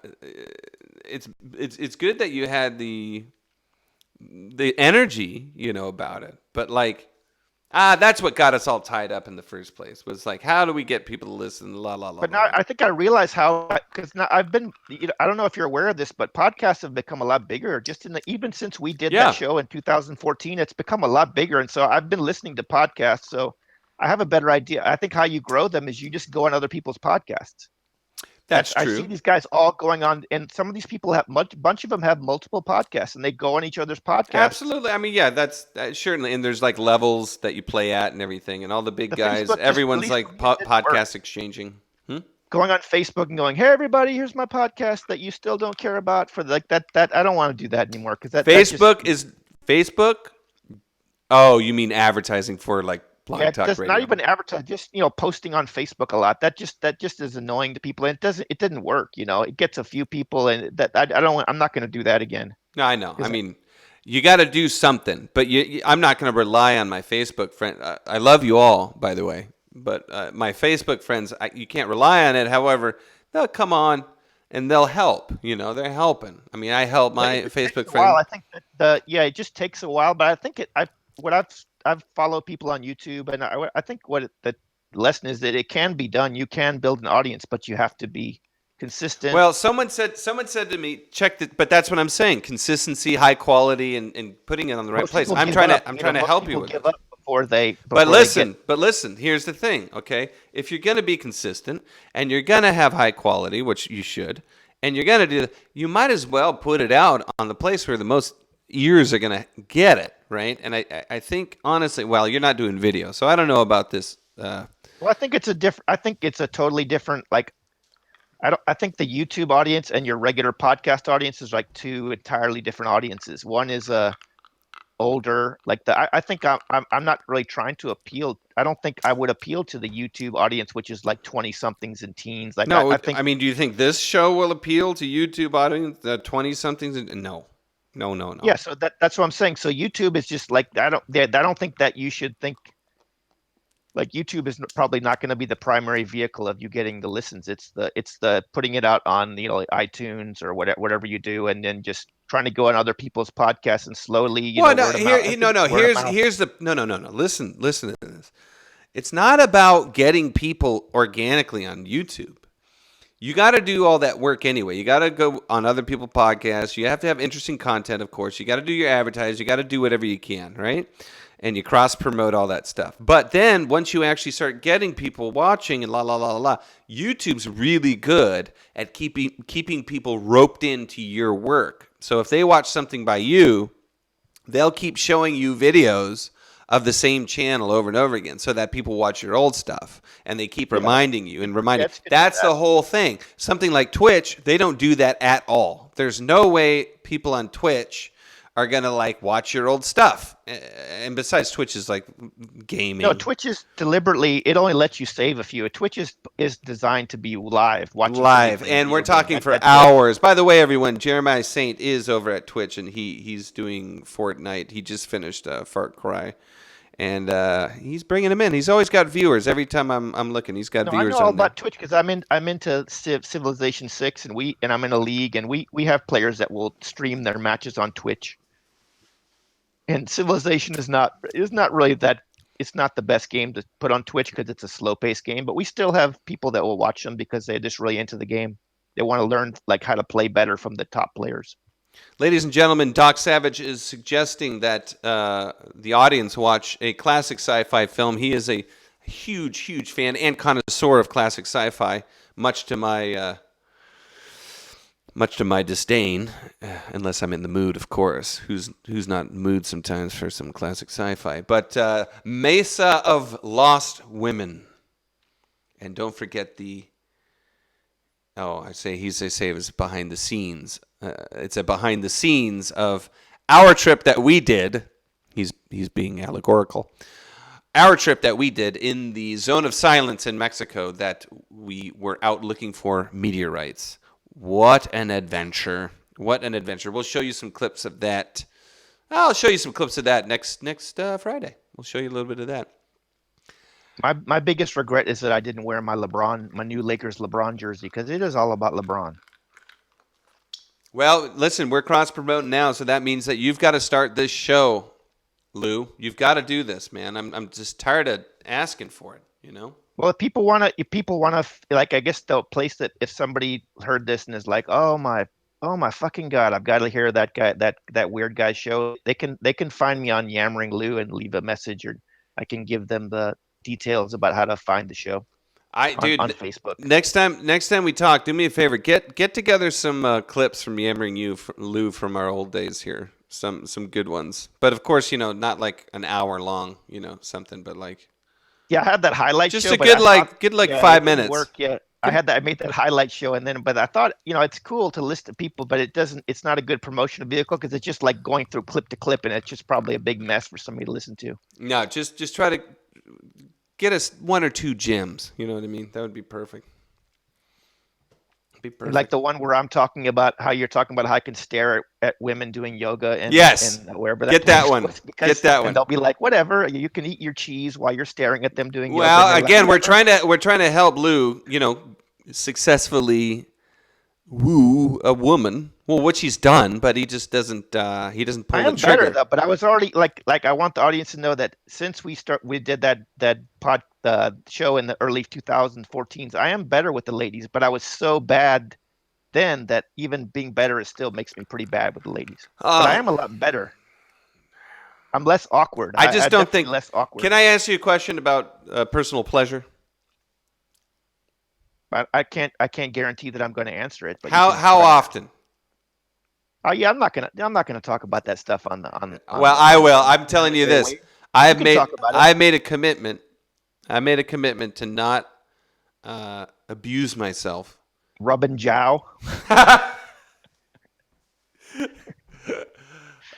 It's good that you had the energy, about it. But that's what got us all tied up in the first place. Was like, how do we get people to listen? But now I think I realize how, because now I've been. I don't know if you're aware of this, but podcasts have become a lot bigger. Just even since we did that show in 2014, it's become a lot bigger. And so I've been listening to podcasts, so I have a better idea. I think how you grow them is you just go on other people's podcasts. That's true. I see these guys all going on, and some of these people have bunch of them have multiple podcasts, and they go on each other's podcasts. Absolutely. I mean, yeah, that's certainly, and there's like levels that you play at and everything, and all the big guys. Everyone's like podcast exchanging. Going on Facebook and going, "Hey, everybody, here's my podcast that you still don't care about." For like that, I don't want to do that anymore because Facebook is Facebook. Oh, you mean advertising for like. Blog Talk Radio. Not even advertising, just posting on Facebook a lot. That just is annoying to people, and it didn't work. It gets a few people, and I'm not going to do that again. No, I know. I mean, you got to do something, but I'm not going to rely on my Facebook friend. I love you all, by the way, but my Facebook friends, you can't rely on it. However, they'll come on and they'll help. They're helping. I mean, I help my Facebook friends. I think that it just takes a while, but I think I've followed people on YouTube, and I think the lesson is that it can be done. You can build an audience, but you have to be consistent. Well, someone said to me, check the, but that's what I'm saying. Consistency, high quality, and putting it on the right Most place. people I'm give trying up. to I'm You trying know, to most help you people with give this. up before they. But listen, here's the thing, okay? If you're going to be consistent and you're going to have high quality, which you should, and you're going to do that, you might as well put it out on the place where the most ears are going to get it, right? And I think, honestly, well, you're not doing video, so I don't know about this. Well, I think it's a totally different. Like, I think the YouTube audience and your regular podcast audience is like two entirely different audiences. One is older, like I think I'm not really trying to appeal. I don't think I would appeal to the YouTube audience, which is like 20 somethings and teens. Like No, I think I mean, do you think this show will appeal to YouTube audience, 20-somethings? No. No. yeah. So that's what I'm saying. So YouTube is just like I don't think that you should think like YouTube is probably not going to be the primary vehicle of you getting the listens. It's the putting it out on iTunes or whatever you do, and then just trying to go on other people's podcasts and slowly Well, word of mouth. I think word of mouth. here's the no. Listen to this. It's not about getting people organically on YouTube. You got to do all that work anyway. You got to go on other people's podcasts. You have to have interesting content, of course. You got to do your advertising. You got to do whatever you can, right? And you cross promote all that stuff. But then once you actually start getting people watching and YouTube's really good at keeping people roped into your work. So if they watch something by you, they'll keep showing you videos of the same channel over and over again so that people watch your old stuff and they keep reminding you and reminding. That's the whole thing. Something like Twitch, they don't do that at all. There's no way people on Twitch are going to watch your old stuff. And besides, Twitch is like gaming. No, Twitch is deliberately, it only lets you save a few. Twitch is designed to be live. Live. And we're talking for hours. By the way, everyone, Jeremiah Saint is over at Twitch and he's doing Fortnite. He just finished Far Cry. And he's bringing them in. He's always got viewers. Every time I'm looking, he's got viewers. I know all on there. about Twitch because I'm into Civilization 6 and I'm in a league and we have players that will stream their matches on Twitch. And Civilization is not really that. It's not the best game to put on Twitch because it's a slow-paced game. But we still have people that will watch them because they're just really into the game. They want to learn how to play better from the top players. Ladies and gentlemen, Doc Savage is suggesting that the audience watch a classic sci-fi film. He is a huge fan and connoisseur of classic sci-fi, much to my disdain, unless I'm in the mood, of course. Who's not in the mood sometimes for some classic sci-fi? But Mesa of Lost Women, and don't forget the. Oh, I say it was behind the scenes. It's a behind the scenes of our trip that we did. He's being allegorical. Our trip that we did in the zone of silence in Mexico that we were out looking for meteorites. What an adventure. What an adventure. We'll show you some clips of that. I'll show you some clips of that next Friday. We'll show you a little bit of that. My biggest regret is that I didn't wear my new Lakers LeBron jersey because it is all about LeBron. Well, listen, we're cross-promoting now, so that means that you've got to start this show, Lou. You've got to do this, man. I'm just tired of asking for it, you know? Well, if people want to, I guess the place that if somebody heard this and is like, oh my fucking God, I've got to hear that guy, that weird guy show. They can find me on Yammering Lou and leave a message, or I can give them the details about how to find the show. On Facebook. Next time we talk, do me a favor. Get together some clips from Yammering Lou from our old days here. Some good ones, but of course, not like an hour long, something, but like. Yeah, I had that highlight just show. Just a good 5 minutes. I made that highlight show, but I thought, it's cool to list the people, but it's not a good promotional vehicle because it's just like going through clip to clip, and it's just probably a big mess for somebody to listen to. No, just try to get us one or two gems. You know what I mean? That would be perfect. Like the one where I'm talking about how you're talking about how I can stare at women doing yoga and wherever. Get that one. Get that one. And they'll be like, whatever. You can eat your cheese while you're staring at them doing yoga. Well, again, we're trying to help Lou, successfully woo a woman. Well, which he's done, but he just doesn't. He doesn't pull the trigger. Better, though, but I was already like I want the audience to know that since we did that the show in the early 2014s. I am better with the ladies, but I was so bad then that even being better is still makes me pretty bad with the ladies. But I am a lot better. I'm less awkward. I just I'm don't definitely think. less awkward. Can I ask you a question about personal pleasure? I can't guarantee that I'm going to answer it. But How often? Oh yeah, I'm not gonna talk about that stuff on the. Well, I will. I'm telling you this. I have made a commitment. I made a commitment to not abuse myself. Rubbing jow.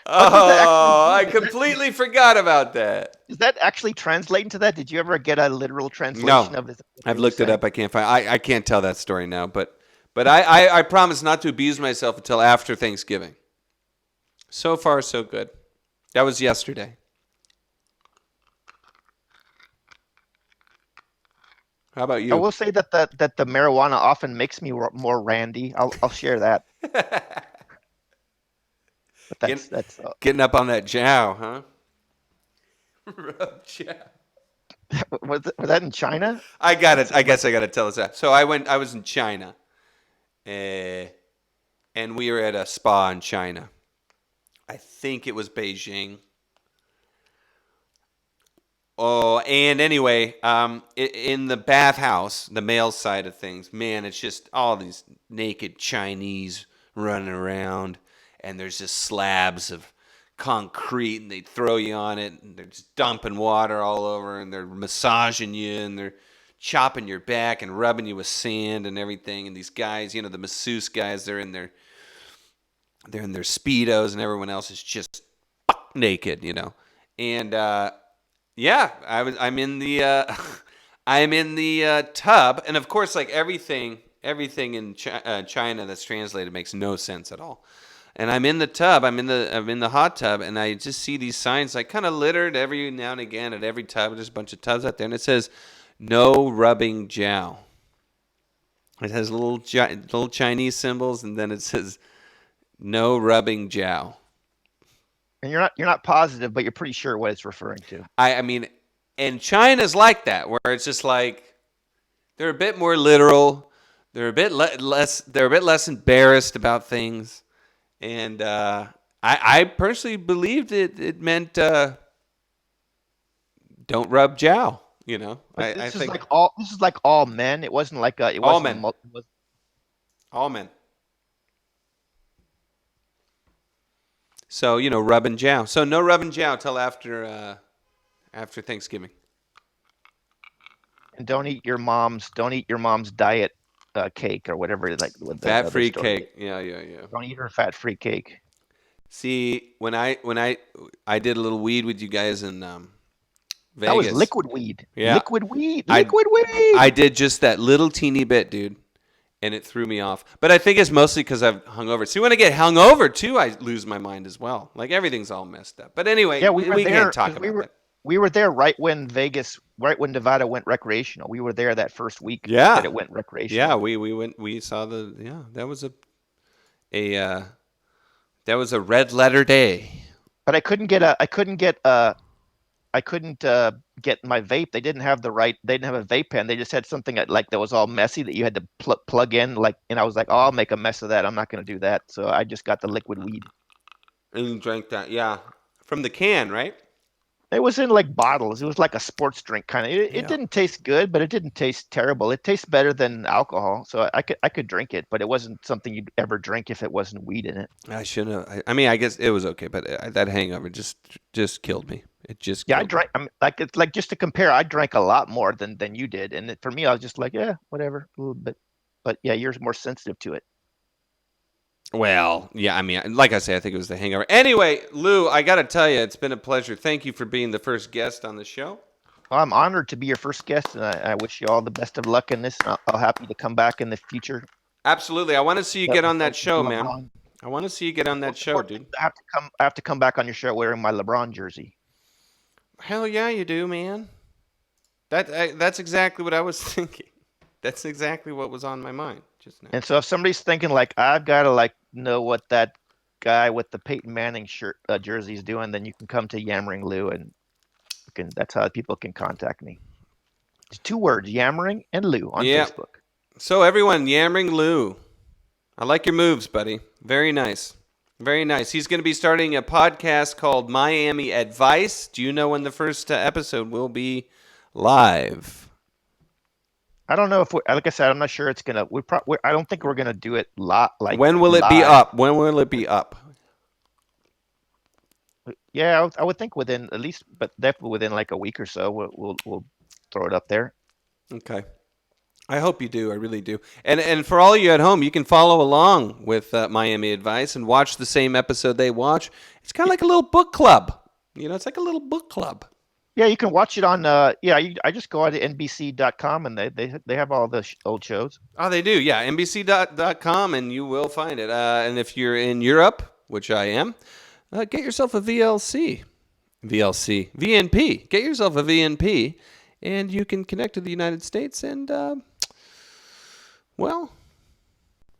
Oh, I completely forgot about that. Does that actually translate into that? Did you ever get a literal translation of this? I've looked it up. I can't find. I can't tell that story now, but I promise not to abuse myself until after Thanksgiving. So far, so good. That was yesterday. How about you? I will say that the marijuana often makes me more randy. I'll share that. But that's getting up on that jow, huh? Rub jow. Was that in China? I got it. I guess I got to tell us that. So I was in China, and we were at a spa in China. I think it was Beijing. Oh, and anyway, in the bathhouse, the male side of things, man, it's just all these naked Chinese running around, and there's just slabs of concrete, and they throw you on it, and they're just dumping water all over, and they're massaging you, and they're chopping your back and rubbing you with sand and everything. And these guys, the masseuse guys, they're in their Speedos, and everyone else is just naked, And yeah, I'm in the tub, and of course, like everything in China that's translated makes no sense at all. And I'm in the tub, I'm in the hot tub, and I just see these signs like kind of littered every now and again at every tub. There's a bunch of tubs out there, and it says "No rubbing jow." It has little Chinese symbols, and then it says "No rubbing jow." And you're not positive, but you're pretty sure what it's referring to. I mean, and China's like that, where it's just like they're a bit more literal. They're a bit less. They're a bit less embarrassed about things, and I personally believed it meant don't rub jow. This is like all men. It wasn't like it all wasn't men. All men. So, rubbing jow. So no rubbing jow till after Thanksgiving. And don't eat your mom's diet cake or whatever, like with the fat-free story. Cake. Yeah. Don't eat her fat-free cake. See, when I did a little weed with you guys in Vegas. That was liquid weed. Yeah. Liquid weed. I did just that little teeny bit, dude. And it threw me off. But I think it's mostly because I've hungover. See, when I get hungover, too, I lose my mind as well. Like, everything's all messed up. But anyway, yeah, we can't talk about that. We were there right when Nevada went recreational. We were there that first week that it went recreational. Yeah, we went. We saw that was a red letter day. But I couldn't get my vape. They didn't have a vape pen. They just had something that was all messy that you had to plug in. And I was like, oh, I'll make a mess of that. I'm not going to do that. So I just got the liquid weed. And you drank that, yeah, from the can, right? It was in bottles. It was like a sports drink kind of. It didn't taste good, but it didn't taste terrible. It tastes better than alcohol, so I could drink it. But it wasn't something you'd ever drink if it wasn't weed in it. I shouldn't have. I mean, I guess it was okay, but that hangover just killed me. It just I drank. It's like just to compare, I drank a lot more than you did, and for me, I was just like, yeah, whatever, a little bit. But yeah, you're more sensitive to it. Well, yeah, I mean, like I say, I think it was the hangover. Anyway, Lou, I got to tell you, it's been a pleasure. Thank you for being the first guest on the show. Well, I'm honored to be your first guest, and I wish you all the best of luck in this. I'll happy to come back in the future. Absolutely. I want to see you get on that show, man. I want to see you get on that show, dude. I have to come back on your show wearing my LeBron jersey. Hell yeah, you do, man. That's exactly what I was thinking. That's exactly what was on my mind just now. And so if somebody's thinking I've got to know what that guy with the Peyton Manning shirt jersey is doing, then you can come to Yammering Lou, and that's how people can contact me. It's 2 words, Yammering and Lou on Yeah. Facebook. So everyone, Yammering Lou. I like your moves, buddy. Very nice. Very nice. He's going to be starting a podcast called Miami Advice. Do you know when the first episode will be live? I don't know if like I said, I'm not sure it's gonna. I don't think we're gonna do it When will it be live. up? When will it be up? Yeah, I would think within at least, but definitely within like a week or so, we'll throw it up there. Okay. I hope you do. I really do. And for all of you at home, you can follow along with Miami Advice and watch the same episode they watch. It's kind of like a little book club. It's like a little book club. Yeah, you can watch it on. I just go out to NBC.com and they have all the old shows. Oh, they do. Yeah, NBC.com and you will find it. And if you're in Europe, which I am, get yourself a VNP. Get yourself a VNP, and you can connect to the United States and,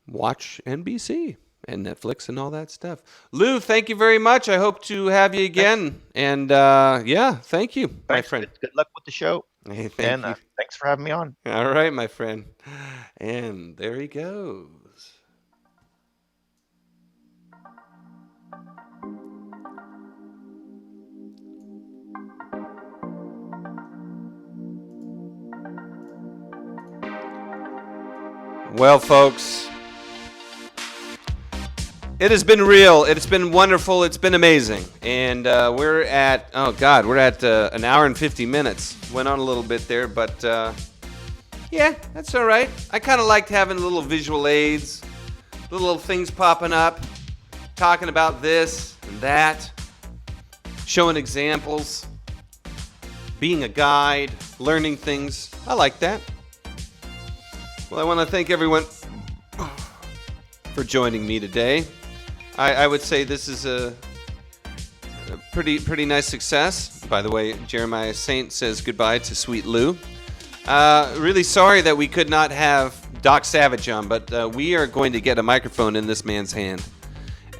watch NBC and Netflix and all that stuff. Lou, thank you very much. I hope to have you again. And, thank you, my friend. Good luck with the show. Hey, thank you. Thanks for having me on. All right, my friend. And there he goes. Well, folks, it has been real. It's been wonderful. It's been amazing. And we're at an hour and 50 minutes. Went on a little bit there, but yeah, that's all right. I kind of liked having little visual aids, little things popping up, talking about this and that, showing examples, being a guide, learning things. I like that. Well, I want to thank everyone for joining me today. I would say this is a pretty nice success. By the way, Jeremiah Saint says goodbye to Sweet Lou. Really sorry that we could not have Doc Savage on, but we are going to get a microphone in this man's hand,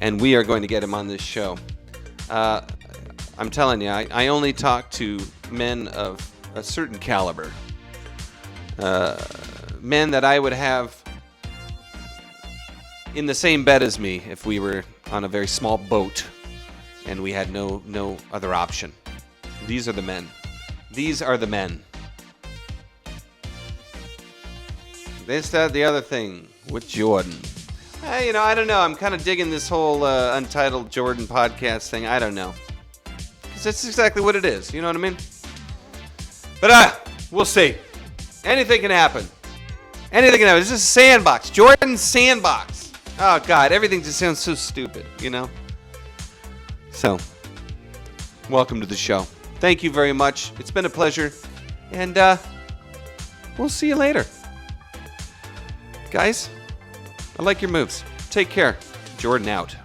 and we are going to get him on this show. I'm telling you, I only talk to men of a certain caliber. Men that I would have in the same bed as me if we were on a very small boat and we had no other option. These are the men. These are the men. This, that, the other thing with Jordan. I don't know. I'm kind of digging this whole Untitled Jordan podcast thing. I don't know. Because that's exactly what it is. You know what I mean? But we'll see. Anything can happen. Anything can happen. It's just a sandbox. Jordan's sandbox. Oh, God. Everything just sounds so stupid, So, welcome to the show. Thank you very much. It's been a pleasure. And we'll see you later. Guys, I like your moves. Take care. Jordan out.